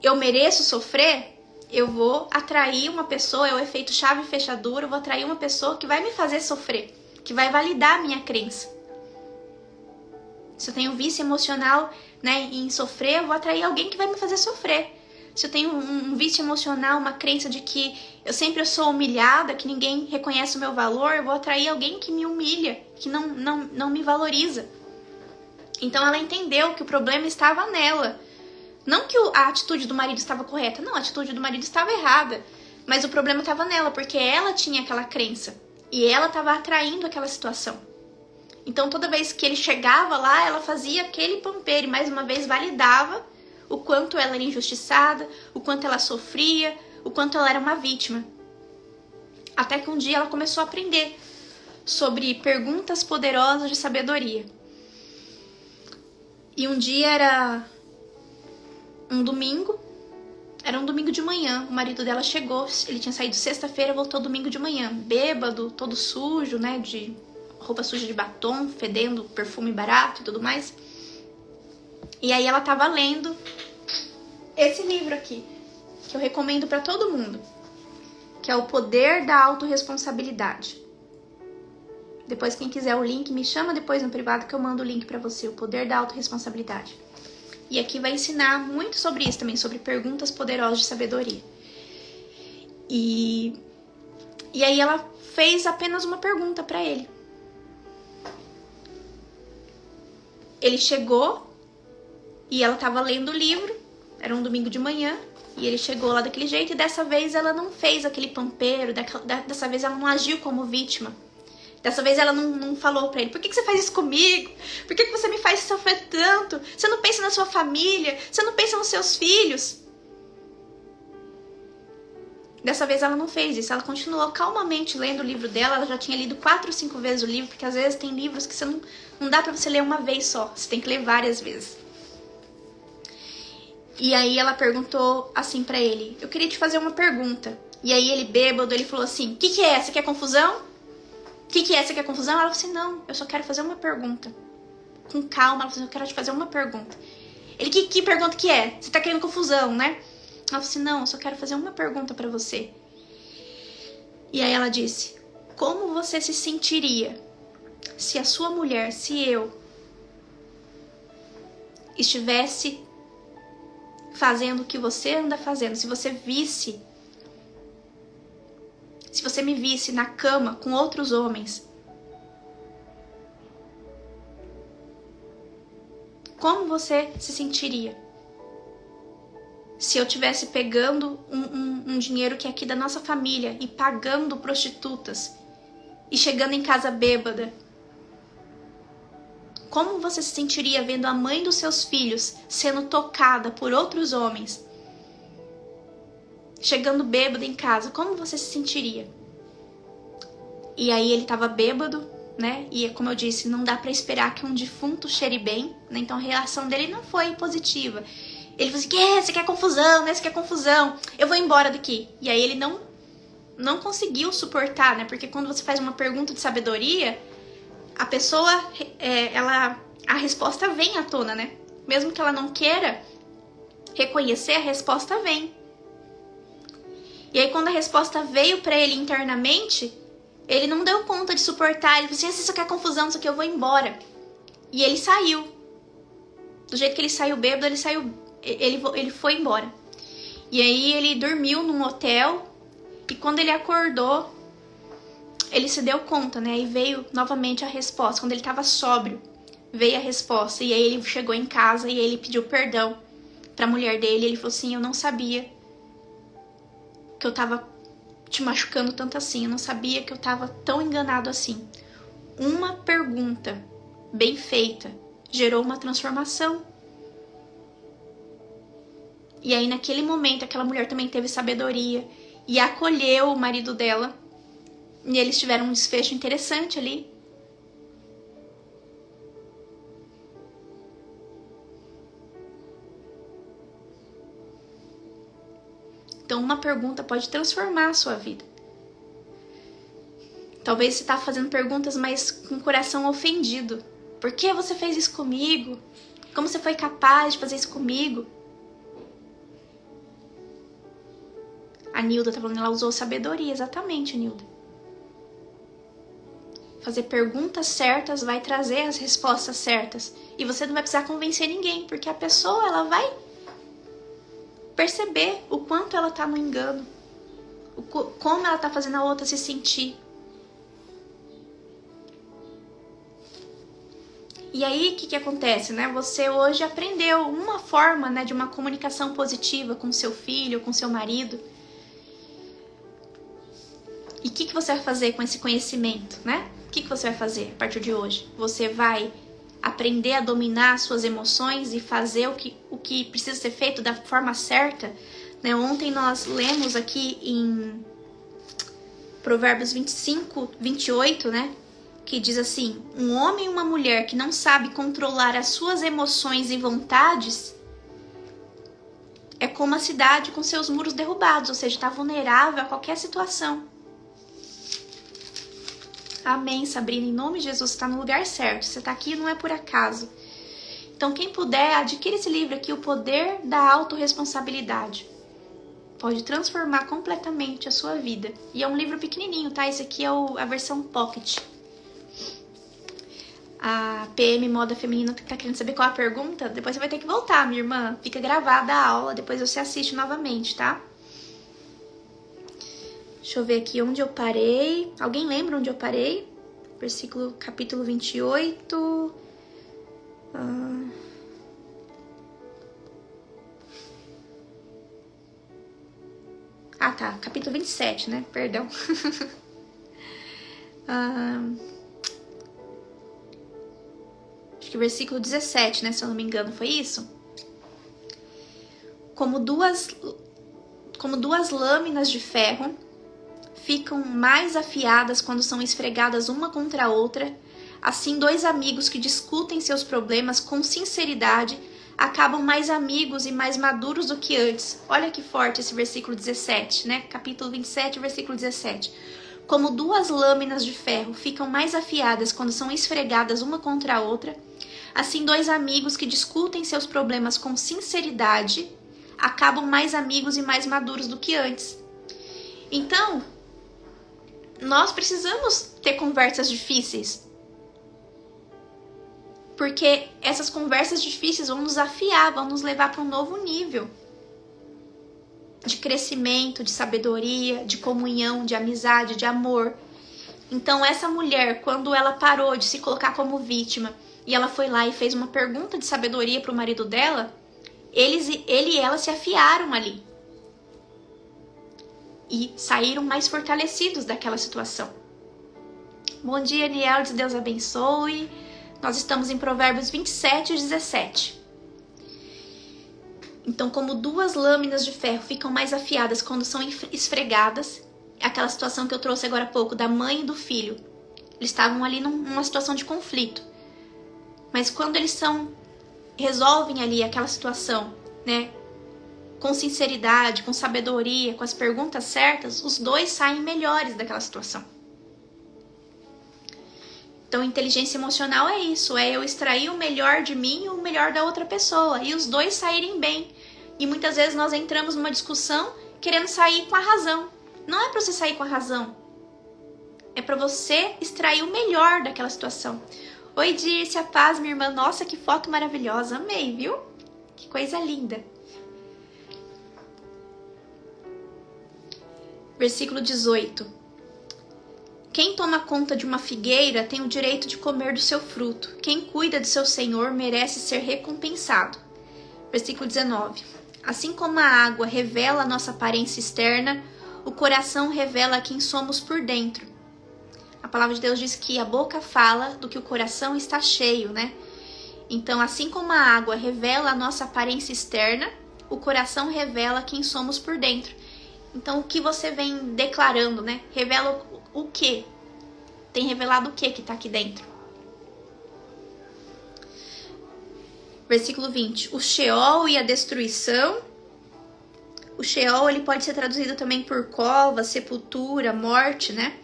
eu mereço sofrer, eu vou atrair uma pessoa, é o efeito chave e fechadura, eu vou atrair uma pessoa que vai me fazer sofrer, que vai validar a minha crença. Se eu tenho vício emocional, né, em sofrer, eu vou atrair alguém que vai me fazer sofrer. Se eu tenho um vício emocional, uma crença de que eu sempre sou humilhada, que ninguém reconhece o meu valor, eu vou atrair alguém que me humilha, que não me valoriza. Então ela entendeu que o problema estava nela. Não que a atitude do marido estava correta, não, a atitude do marido estava errada. Mas o problema estava nela, porque ela tinha aquela crença. E ela estava atraindo aquela situação. Então toda vez que ele chegava lá, ela fazia aquele pampeiro e mais uma vez validava o quanto ela era injustiçada, o quanto ela sofria, o quanto ela era uma vítima. Até que um dia ela começou a aprender sobre perguntas poderosas de sabedoria. E um dia era um domingo de manhã, o marido dela chegou, ele tinha saído sexta-feira, voltou domingo de manhã, bêbado, todo sujo, né, de roupa suja de batom, fedendo perfume barato e tudo mais. E aí ela tava lendo esse livro aqui, que eu recomendo pra todo mundo, que é O Poder da Autorresponsabilidade. Depois, quem quiser o link, me chama depois no privado que eu mando o link pra você, O Poder da Autorresponsabilidade. E aqui vai ensinar muito sobre isso também, sobre perguntas poderosas de sabedoria. E aí ela fez apenas uma pergunta pra ele. Ele chegou e ela tava lendo o livro, era um domingo de manhã, e ele chegou lá daquele jeito, e dessa vez ela não fez aquele pampeiro, dessa vez ela não agiu como vítima. Dessa vez ela não falou pra ele, por que você faz isso comigo? Por que você me faz sofrer tanto? Você não pensa na sua família? Você não pensa nos seus filhos? Dessa vez ela não fez isso, ela continuou calmamente lendo o livro dela. Ela já tinha lido 4 ou 5 vezes o livro, porque às vezes tem livros que você não dá pra você ler uma vez só, você tem que ler várias vezes. E aí ela perguntou assim pra ele, eu queria te fazer uma pergunta. E aí ele, bêbado, ele falou assim, o que é? Você quer confusão? O que é? Você quer confusão? Ela falou assim, não, eu só quero fazer uma pergunta. Com calma, ela falou assim, eu quero te fazer uma pergunta. Ele, que pergunta que é? Você tá querendo confusão, né? Ela falou assim, não, eu só quero fazer uma pergunta pra você. E aí ela disse, como você se sentiria se a sua mulher, se eu, estivesse fazendo o que você anda fazendo, se você me visse na cama com outros homens, como você se sentiria? Se eu estivesse pegando um dinheiro que é aqui da nossa família e pagando prostitutas e chegando em casa bêbada, como você se sentiria vendo a mãe dos seus filhos sendo tocada por outros homens? Chegando bêbado em casa, como você se sentiria? E aí ele tava bêbado, né? E como eu disse, não dá pra esperar que um defunto cheire bem, né? Então a reação dele não foi positiva. Ele falou assim, você quer confusão, né? Você quer confusão, eu vou embora daqui. E aí ele não conseguiu suportar, né? Porque quando você faz uma pergunta de sabedoria, a pessoa, a resposta vem à tona, né? Mesmo que ela não queira reconhecer, a resposta vem. E aí quando a resposta veio pra ele internamente, ele não deu conta de suportar. Ele falou assim, se isso quer confusão, isso aqui, eu vou embora. E ele saiu. Do jeito que ele saiu bêbado, ele foi embora. E aí ele dormiu num hotel. E quando ele acordou, ele se deu conta, né? E veio novamente a resposta. Quando ele tava sóbrio, veio a resposta. E aí ele chegou em casa e ele pediu perdão pra mulher dele. Ele falou assim, eu não sabia que eu tava te machucando tanto assim. Eu não sabia que eu tava tão enganado assim. Uma pergunta bem feita gerou uma transformação. E aí naquele momento aquela mulher também teve sabedoria e acolheu o marido dela. E eles tiveram um desfecho interessante ali. Então uma pergunta pode transformar a sua vida. Talvez você está fazendo perguntas, mas com o coração ofendido. Por que você fez isso comigo? Como você foi capaz de fazer isso comigo? A Nilda tá falando, ela usou sabedoria, exatamente, Nilda. Fazer perguntas certas vai trazer as respostas certas. E você não vai precisar convencer ninguém, porque a pessoa, ela vai perceber o quanto ela tá no engano, como ela tá fazendo a outra se sentir. E aí, o que acontece, né? Você hoje aprendeu uma forma, né, de uma comunicação positiva com seu filho, com seu marido. E o que você vai fazer com esse conhecimento, né? O que você vai fazer a partir de hoje? Você vai aprender a dominar as suas emoções e fazer o que precisa ser feito da forma certa? Né? Ontem nós lemos aqui em Provérbios 25, 28, né? Que diz assim: um homem e uma mulher que não sabe controlar as suas emoções e vontades é como a cidade com seus muros derrubados, ou seja, está vulnerável a qualquer situação. Amém, Sabrina, em nome de Jesus, você está no lugar certo, você está aqui não é por acaso. Então, quem puder, adquire esse livro aqui, O Poder da Autorresponsabilidade. Pode transformar completamente a sua vida. E é um livro pequenininho, tá? Esse aqui é a versão Pocket. A PM Moda Feminina tá querendo saber qual é a pergunta? Depois você vai ter que voltar, minha irmã. Fica gravada a aula, depois você assiste novamente, tá? Deixa eu ver aqui onde eu parei. Alguém lembra onde eu parei? Capítulo 28. Ah, tá. Capítulo 27, né? Perdão. Acho que versículo 17, né? Se eu não me engano, foi isso? Como duas lâminas de ferro ficam mais afiadas quando são esfregadas uma contra a outra, assim dois amigos que discutem seus problemas com sinceridade acabam mais amigos e mais maduros do que antes. Olha que forte esse versículo 17, né? Capítulo 27, versículo 17. Como duas lâminas de ferro ficam mais afiadas quando são esfregadas uma contra a outra, assim dois amigos que discutem seus problemas com sinceridade acabam mais amigos e mais maduros do que antes. Então, nós precisamos ter conversas difíceis. Porque essas conversas difíceis vão nos afiar, vão nos levar para um novo nível de crescimento, de sabedoria, de comunhão, de amizade, de amor. Então essa mulher, quando ela parou de se colocar como vítima e ela foi lá e fez uma pergunta de sabedoria para o marido dela, ele e ela se afiaram ali e saíram mais fortalecidos daquela situação. Bom dia, Nieldes, Deus abençoe. Nós estamos em Provérbios 27 e 17. Então, como duas lâminas de ferro ficam mais afiadas quando são esfregadas, aquela situação que eu trouxe agora há pouco da mãe e do filho, eles estavam ali numa situação de conflito. Mas quando eles resolvem ali aquela situação, né, com sinceridade, com sabedoria, com as perguntas certas, os dois saem melhores daquela situação. Então, inteligência emocional é isso, é eu extrair o melhor de mim e o melhor da outra pessoa, e os dois saírem bem. E muitas vezes nós entramos numa discussão querendo sair com a razão. Não é para você sair com a razão, é para você extrair o melhor daquela situação. Oi, Dirce, a paz, minha irmã. Nossa, que foto maravilhosa, amei, viu? Que coisa linda. Versículo 18. Quem toma conta de uma figueira tem o direito de comer do seu fruto. Quem cuida de seu senhor merece ser recompensado. Versículo 19. Assim como a água revela a nossa aparência externa, o coração revela quem somos por dentro. A palavra de Deus diz que a boca fala do que o coração está cheio, né? Então, assim como a água revela a nossa aparência externa, o coração revela quem somos por dentro. Então, o que você vem declarando, né? Revela o que? Tem revelado o que está aqui dentro? Versículo 20. O Sheol e a destruição. O Sheol, ele pode ser traduzido também por cova, sepultura, morte, né?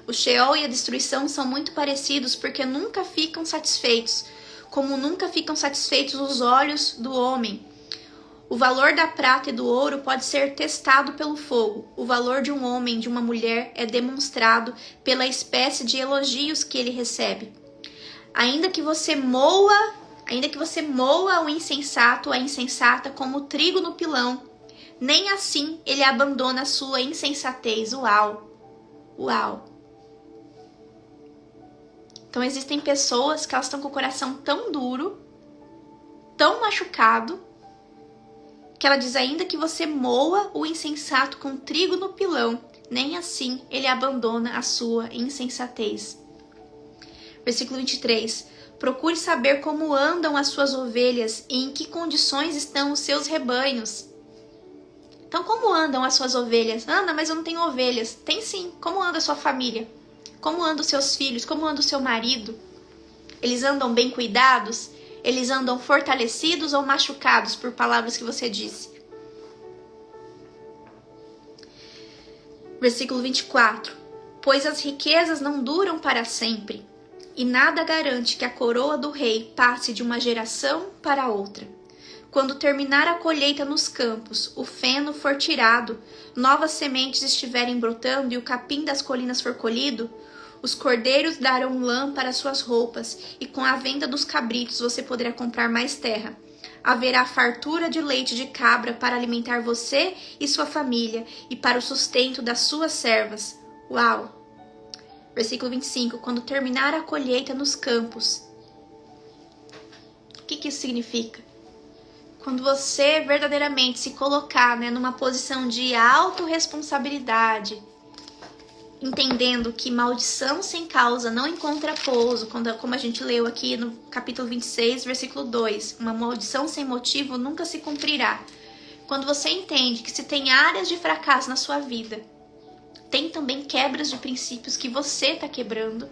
O Sheol e a destruição são muito parecidos porque nunca ficam satisfeitos, como nunca ficam satisfeitos os olhos do homem. O valor da prata e do ouro pode ser testado pelo fogo. O valor de um homem, de uma mulher, é demonstrado pela espécie de elogios que ele recebe. Ainda que você moa o insensato, a insensata, como trigo no pilão, nem assim ele abandona a sua insensatez. Uau! Uau! Então existem pessoas que elas estão com o coração tão duro, tão machucado, que ela diz, ainda que você moa o insensato com trigo no pilão, nem assim ele abandona a sua insensatez. Versículo 23. Procure saber como andam as suas ovelhas e em que condições estão os seus rebanhos. Então, como andam as suas ovelhas? Anda, mas eu não tenho ovelhas. Tem sim. Como anda a sua família? Como andam os seus filhos? Como anda o seu marido? Eles andam bem cuidados? Eles andam fortalecidos ou machucados por palavras que você disse? Versículo 24. Pois as riquezas não duram para sempre, e nada garante que a coroa do rei passe de uma geração para outra. Quando terminar a colheita nos campos, o feno for tirado, novas sementes estiverem brotando e o capim das colinas for colhido, os cordeiros darão lã para suas roupas, e com a venda dos cabritos você poderá comprar mais terra. Haverá fartura de leite de cabra para alimentar você e sua família, e para o sustento das suas servas. Uau! Versículo 25. Quando terminar a colheita nos campos. O que isso significa? Quando você verdadeiramente se colocar, numa posição de autorresponsabilidade, entendendo que maldição sem causa não encontra pouso, como a gente leu aqui no capítulo 26, versículo 2, uma maldição sem motivo nunca se cumprirá. Quando você entende que se tem áreas de fracasso na sua vida, tem também quebras de princípios que você está quebrando,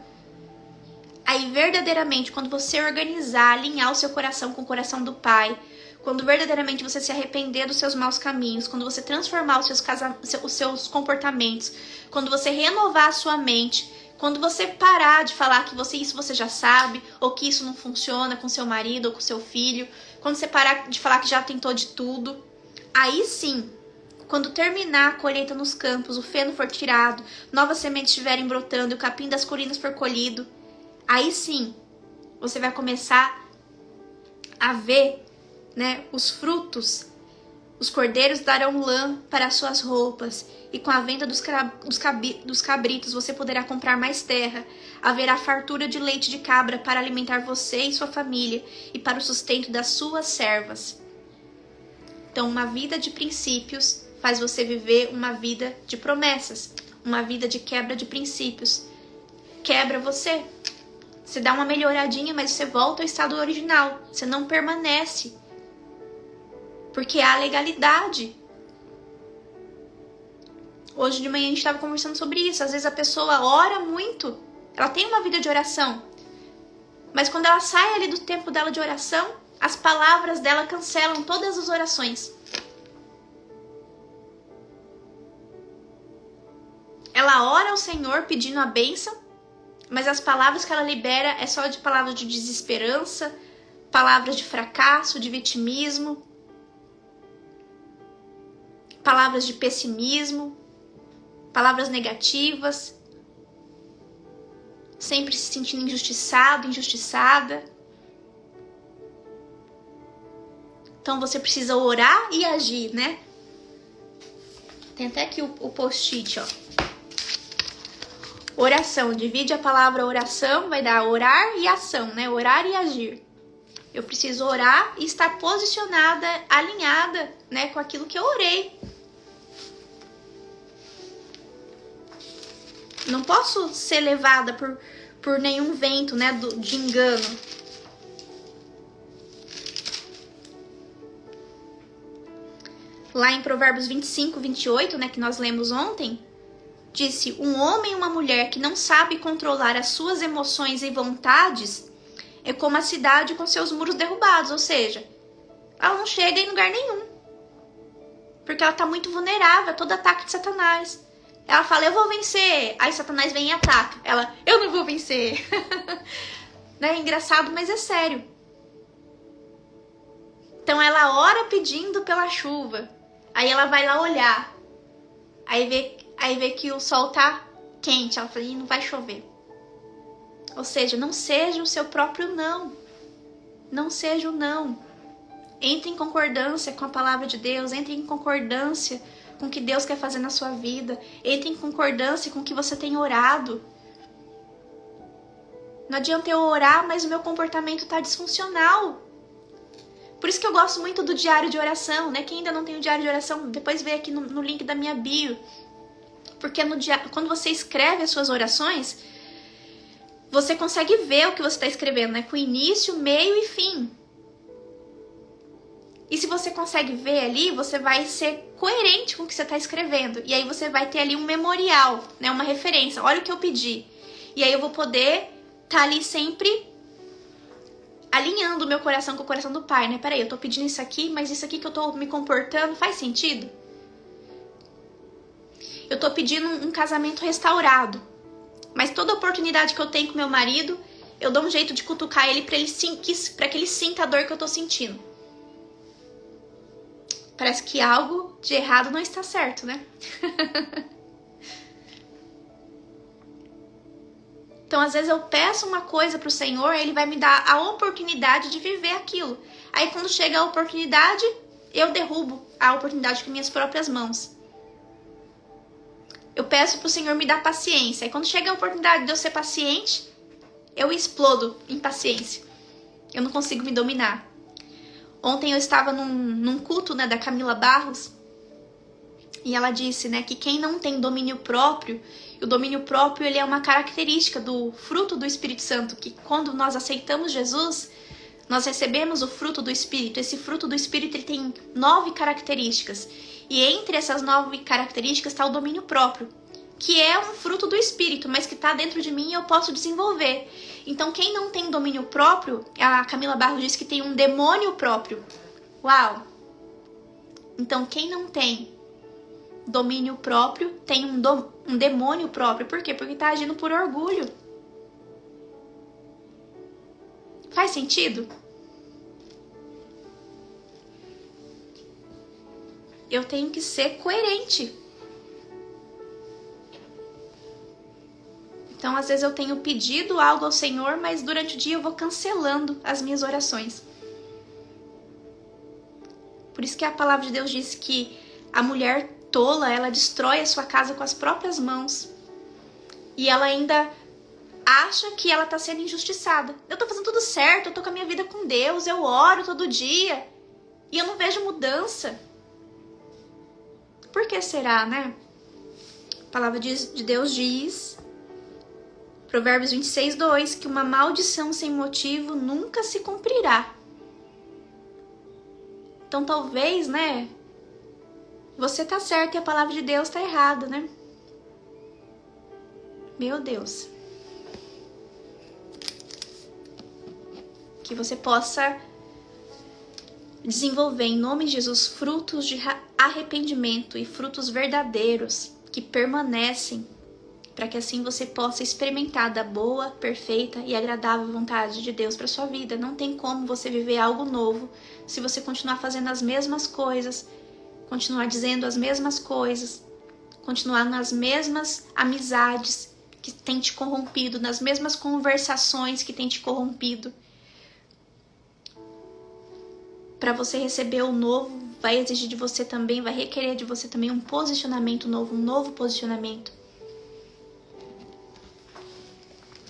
aí verdadeiramente, quando você organizar, alinhar o seu coração com o coração do Pai, quando verdadeiramente você se arrepender dos seus maus caminhos, quando você transformar os seus comportamentos, quando você renovar a sua mente, quando você parar de falar que isso você já sabe, ou que isso não funciona com seu marido ou com seu filho, quando você parar de falar que já tentou de tudo, aí sim, quando terminar a colheita nos campos, o feno for tirado, novas sementes estiverem brotando e o capim das colinas for colhido, aí sim, você vai começar a ver os frutos. Os cordeiros darão lã para as suas roupas, e com a venda dos cabritos você poderá comprar mais terra. Haverá fartura de leite de cabra para alimentar você e sua família, e para o sustento das suas servas. Então, uma vida de princípios faz você viver uma vida de promessas, uma vida de quebra de princípios. Quebra você. Você dá uma melhoradinha, mas você volta ao estado original. Você não permanece. Porque há legalidade. Hoje de manhã a gente estava conversando sobre isso. Às vezes a pessoa ora muito. Ela tem uma vida de oração. Mas quando ela sai ali do tempo dela de oração, as palavras dela cancelam todas as orações. Ela ora ao Senhor pedindo a bênção, mas as palavras que ela libera é só de palavras de desesperança, palavras de fracasso, de vitimismo, palavras de pessimismo, palavras negativas, sempre se sentindo injustiçado, injustiçada. Então você precisa orar e agir, Tem até aqui o post-it, Oração, divide a palavra oração, vai dar orar e ação, Orar e agir. Eu preciso orar e estar posicionada, alinhada, com aquilo que eu orei. Não posso ser levada por nenhum vento, de engano. Lá em Provérbios 25, 28, que nós lemos ontem, disse: um homem e uma mulher que não sabe controlar as suas emoções e vontades é como a cidade com seus muros derrubados, ou seja, ela não chega em lugar nenhum. Porque ela está muito vulnerável a todo ataque de Satanás. Ela fala, eu vou vencer. Aí Satanás vem e ataca. Ela, eu não vou vencer. É engraçado, mas é sério. Então ela ora pedindo pela chuva. Aí ela vai lá olhar. Aí vê que o sol tá quente. Ela fala, não vai chover. Ou seja, não seja o seu próprio não. Não seja o não. Entre em concordância com a palavra de Deus. Entre em concordância com o que Deus quer fazer na sua vida. Entre em concordância com o que você tem orado. Não adianta eu orar, mas o meu comportamento está disfuncional. Por isso que eu gosto muito do diário de oração, Quem ainda não tem o diário de oração, depois vê aqui no link da minha bio. Porque quando você escreve as suas orações, você consegue ver o que você está escrevendo, né? Com início, meio e fim. E se você consegue ver ali, você vai ser coerente com o que você está escrevendo. E aí você vai ter ali um memorial, né? Uma referência. Olha o que eu pedi. E aí eu vou poder estar ali sempre alinhando o meu coração com o coração do Pai, né? Peraí, eu tô pedindo isso aqui, mas isso aqui que eu tô me comportando faz sentido? Eu tô pedindo um casamento restaurado. Mas toda oportunidade que eu tenho com meu marido, eu dou um jeito de cutucar ele pra que ele sinta a dor que eu tô sentindo. Parece que algo de errado não está certo, né? Então, às vezes eu peço uma coisa pro Senhor, Ele vai me dar a oportunidade de viver aquilo. Aí, quando chega a oportunidade, eu derrubo a oportunidade com minhas próprias mãos. Eu peço pro Senhor me dar paciência. Aí, quando chega a oportunidade de eu ser paciente, eu explodo em paciência. Eu não consigo me dominar. Ontem eu estava num culto, né, da Camila Barros, e ela disse, né, que quem não tem domínio próprio, e o domínio próprio ele é uma característica do fruto do Espírito Santo, que quando nós aceitamos Jesus, nós recebemos o fruto do Espírito. Esse fruto do Espírito ele tem 9 características, e entre essas 9 características está o domínio próprio, que é um fruto do Espírito, mas que está dentro de mim e eu posso desenvolver. Então, quem não tem domínio próprio, a Camila Barros diz que tem um demônio próprio. Uau! Então, quem não tem domínio próprio, tem um demônio próprio. Por quê? Porque está agindo por orgulho. Faz sentido? Eu tenho que ser coerente. Então, às vezes eu tenho pedido algo ao Senhor, mas durante o dia eu vou cancelando as minhas orações. Por isso que a palavra de Deus diz que a mulher tola, ela destrói a sua casa com as próprias mãos. E ela ainda acha que ela está sendo injustiçada. Eu tô fazendo tudo certo, eu tô com a minha vida com Deus, eu oro todo dia. E eu não vejo mudança. Por que será, né? A palavra de Deus diz... Provérbios 26, 2, que uma maldição sem motivo nunca se cumprirá. Então talvez, né, você tá certo e a palavra de Deus tá errada, né? Meu Deus. Que você possa desenvolver em nome de Jesus frutos de arrependimento e frutos verdadeiros que permanecem, para que assim você possa experimentar da boa, perfeita e agradável vontade de Deus para sua vida. Não tem como você viver algo novo se você continuar fazendo as mesmas coisas, continuar dizendo as mesmas coisas, continuar nas mesmas amizades que tem te corrompido, nas mesmas conversações que tem te corrompido. Para você receber o novo, vai exigir de você também, vai requerer de você também um posicionamento novo, um novo posicionamento.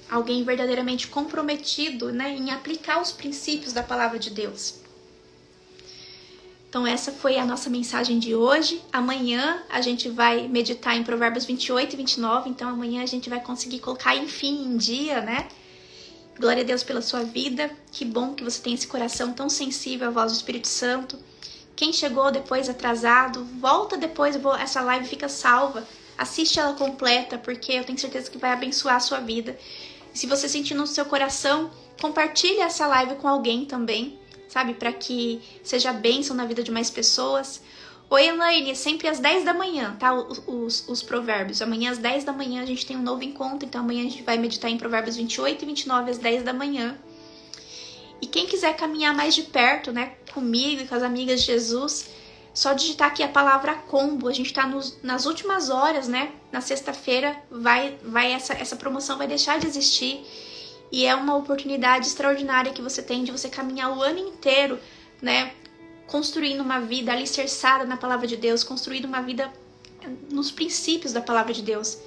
Alguém verdadeiramente comprometido, né, em aplicar os princípios da palavra de Deus. Então essa foi a nossa mensagem de hoje. Amanhã a gente vai meditar em Provérbios 28 e 29, então amanhã a gente vai conseguir colocar enfim em dia, né? Glória a Deus pela sua vida. Que bom que você tem esse coração tão sensível à voz do Espírito Santo. Quem chegou depois atrasado, volta depois, essa live fica salva. Assiste ela completa, porque eu tenho certeza que vai abençoar a sua vida. Se você sentir no seu coração, compartilhe essa live com alguém também, sabe? Para que seja bênção na vida de mais pessoas. Oi, Elaine, sempre às 10 da manhã, tá? Os provérbios. Amanhã às 10 da manhã a gente tem um novo encontro, então amanhã a gente vai meditar em Provérbios 28 e 29 às 10 da manhã. E quem quiser caminhar mais de perto, né, comigo e com as amigas de Jesus, só digitar aqui a palavra combo. A gente tá nas últimas horas, né? Na sexta-feira essa promoção vai deixar de existir. E é uma oportunidade extraordinária que você tem de você caminhar o ano inteiro, né? Construindo uma vida alicerçada na palavra de Deus, construindo uma vida nos princípios da palavra de Deus.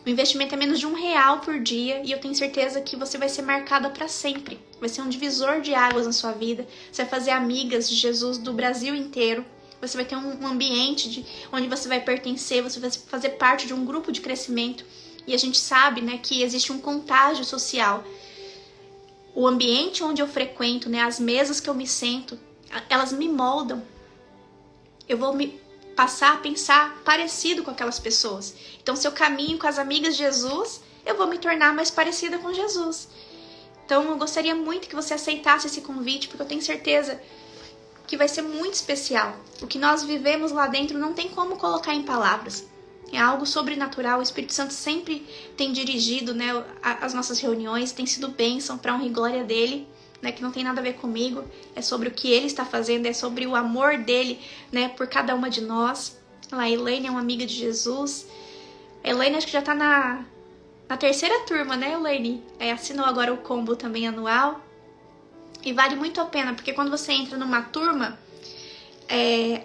O investimento é menos de R$1 por dia e eu tenho certeza que você vai ser marcada para sempre. Vai ser um divisor de águas na sua vida. Você vai fazer amigas de Jesus do Brasil inteiro. Você vai ter um ambiente onde você vai pertencer, você vai fazer parte de um grupo de crescimento. E a gente sabe, né, que existe um contágio social. O ambiente onde eu frequento, né, as mesas que eu me sento, elas me moldam. Eu vou me passar a pensar parecido com aquelas pessoas. Então, se eu caminho com as amigas de Jesus, eu vou me tornar mais parecida com Jesus. Então, eu gostaria muito que você aceitasse esse convite, porque eu tenho certeza que vai ser muito especial. O que nós vivemos lá dentro não tem como colocar em palavras. É algo sobrenatural. O Espírito Santo sempre tem dirigido, né, as nossas reuniões, tem sido bênção para honra e glória dele, né, que não tem nada a ver comigo. É sobre o que ele está fazendo, é sobre o amor dele, né, por cada uma de nós. A Elaine é uma amiga de Jesus. A Elaine acho que já está na terceira turma, né, Elaine? Assinou agora o combo também anual. E vale muito a pena, porque quando você entra numa turma,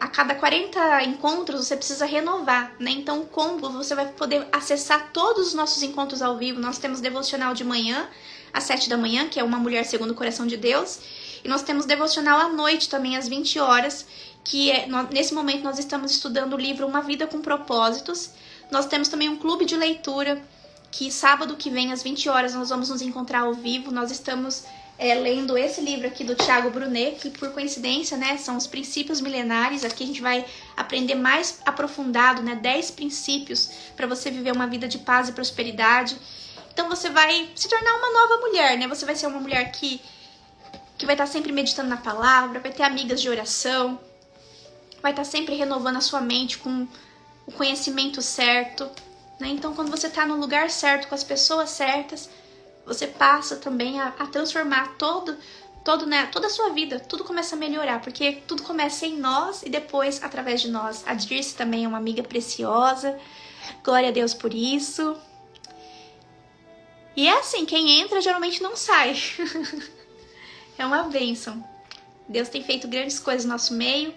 a cada 40 encontros você precisa renovar, né? Então o combo você vai poder acessar todos os nossos encontros ao vivo. Nós temos devocional de manhã, às 7 da manhã, que é Uma Mulher Segundo o Coração de Deus. E nós temos devocional à noite também, às 20 horas, que nesse momento nós estamos estudando o livro Uma Vida com Propósitos. Nós temos também um clube de leitura, que sábado que vem, às 20 horas, nós vamos nos encontrar ao vivo. Nós estamos lendo esse livro aqui do Thiago Brunet, que por coincidência, né, são os princípios milenares. Aqui a gente vai aprender mais aprofundado, né, 10 princípios para você viver uma vida de paz e prosperidade. Então você vai se tornar uma nova mulher, né? Você vai ser uma mulher que vai estar sempre meditando na palavra, vai ter amigas de oração, vai estar sempre renovando a sua mente com o conhecimento certo, né? Então quando você está no lugar certo, com as pessoas certas, você passa também a transformar toda a sua vida. Tudo começa a melhorar, porque tudo começa em nós e depois através de nós. A Dirce também é uma amiga preciosa. Glória a Deus por isso. E é assim, quem entra geralmente não sai. É uma bênção. Deus tem feito grandes coisas no nosso meio.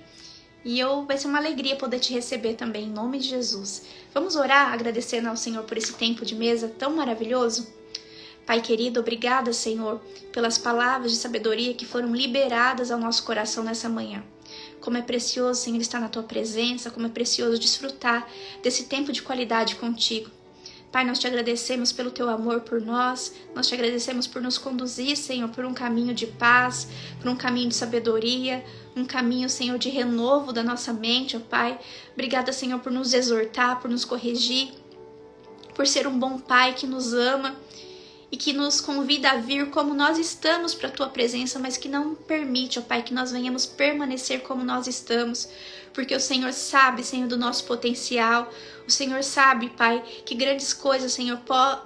E vai ser uma alegria poder te receber também, em nome de Jesus. Vamos orar agradecendo ao Senhor por esse tempo de mesa tão maravilhoso? Pai querido, obrigada, Senhor, pelas palavras de sabedoria que foram liberadas ao nosso coração nessa manhã. Como é precioso, Senhor, estar na Tua presença, como é precioso desfrutar desse tempo de qualidade contigo. Pai, nós te agradecemos pelo Teu amor por nós, nós te agradecemos por nos conduzir, Senhor, por um caminho de paz, por um caminho de sabedoria, um caminho, Senhor, de renovo da nossa mente, ó Pai. Obrigada, Senhor, por nos exortar, por nos corrigir, por ser um bom Pai que nos ama e que nos convida a vir como nós estamos para a Tua presença, mas que não permite, ó Pai, que nós venhamos permanecer como nós estamos, porque o Senhor sabe, Senhor, do nosso potencial. O Senhor sabe, Pai, que grandes coisas, Senhor,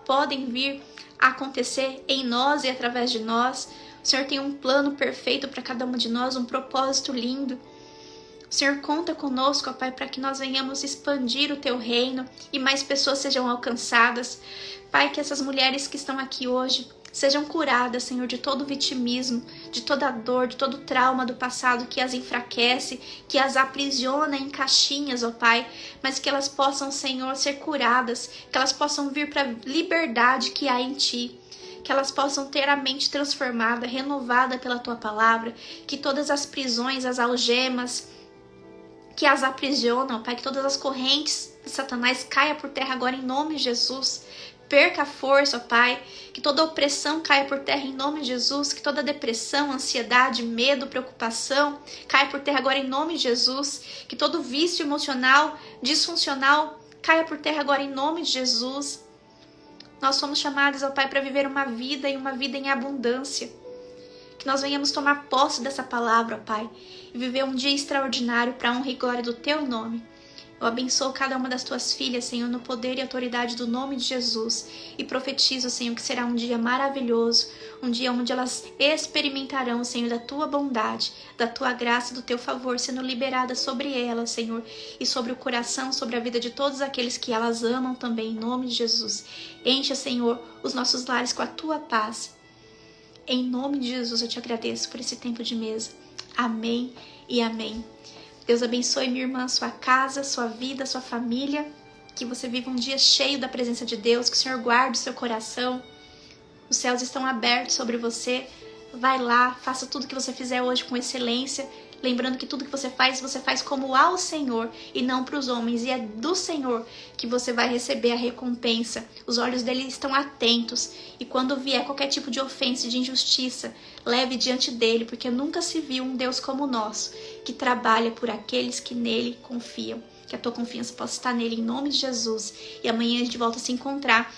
podem vir a acontecer em nós e através de nós. O Senhor tem um plano perfeito para cada uma de nós, um propósito lindo. O Senhor conta conosco, ó Pai, para que nós venhamos expandir o Teu reino e mais pessoas sejam alcançadas. Pai, que essas mulheres que estão aqui hoje sejam curadas, Senhor, de todo vitimismo, de toda dor, de todo trauma do passado que as enfraquece, que as aprisiona em caixinhas, ó Pai, mas que elas possam, Senhor, ser curadas, que elas possam vir para a liberdade que há em Ti, que elas possam ter a mente transformada, renovada pela Tua palavra, que todas as prisões, as algemas que as aprisionam, Pai, que todas as correntes de Satanás caia por terra agora em nome de Jesus. Perca a força, ó Pai, que toda opressão caia por terra em nome de Jesus, que toda depressão, ansiedade, medo, preocupação caia por terra agora em nome de Jesus, que todo vício emocional, disfuncional caia por terra agora em nome de Jesus. Nós somos chamados, ó Pai, para viver uma vida e uma vida em abundância. Que nós venhamos tomar posse dessa palavra, ó Pai, e viver um dia extraordinário para a honra e glória do Teu nome. Eu abençoo cada uma das Tuas filhas, Senhor, no poder e autoridade do nome de Jesus. E profetizo, Senhor, que será um dia maravilhoso, um dia onde elas experimentarão, Senhor, da Tua bondade, da Tua graça e do Teu favor sendo liberada sobre elas, Senhor, e sobre o coração, sobre a vida de todos aqueles que elas amam também, em nome de Jesus. Encha, Senhor, os nossos lares com a Tua paz. Em nome de Jesus eu te agradeço por esse tempo de mesa. Amém e amém. Deus abençoe, minha irmã, sua casa, sua vida, sua família. Que você viva um dia cheio da presença de Deus. Que o Senhor guarde o seu coração. Os céus estão abertos sobre você. vai lá, faça tudo que você fizer hoje com excelência, lembrando que tudo que você faz como ao Senhor e não para os homens. E é do Senhor que você vai receber a recompensa. Os olhos dele estão atentos. E quando vier qualquer tipo de ofensa, de injustiça, leve diante dele, porque nunca se viu um Deus como o nosso, que trabalha por aqueles que nele confiam. Que a tua confiança possa estar nele, em nome de Jesus. E amanhã a gente volta a se encontrar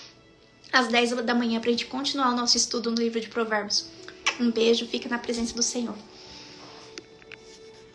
às 10 da manhã para a gente continuar o nosso estudo no livro de Provérbios. Um beijo, fica na presença do Senhor.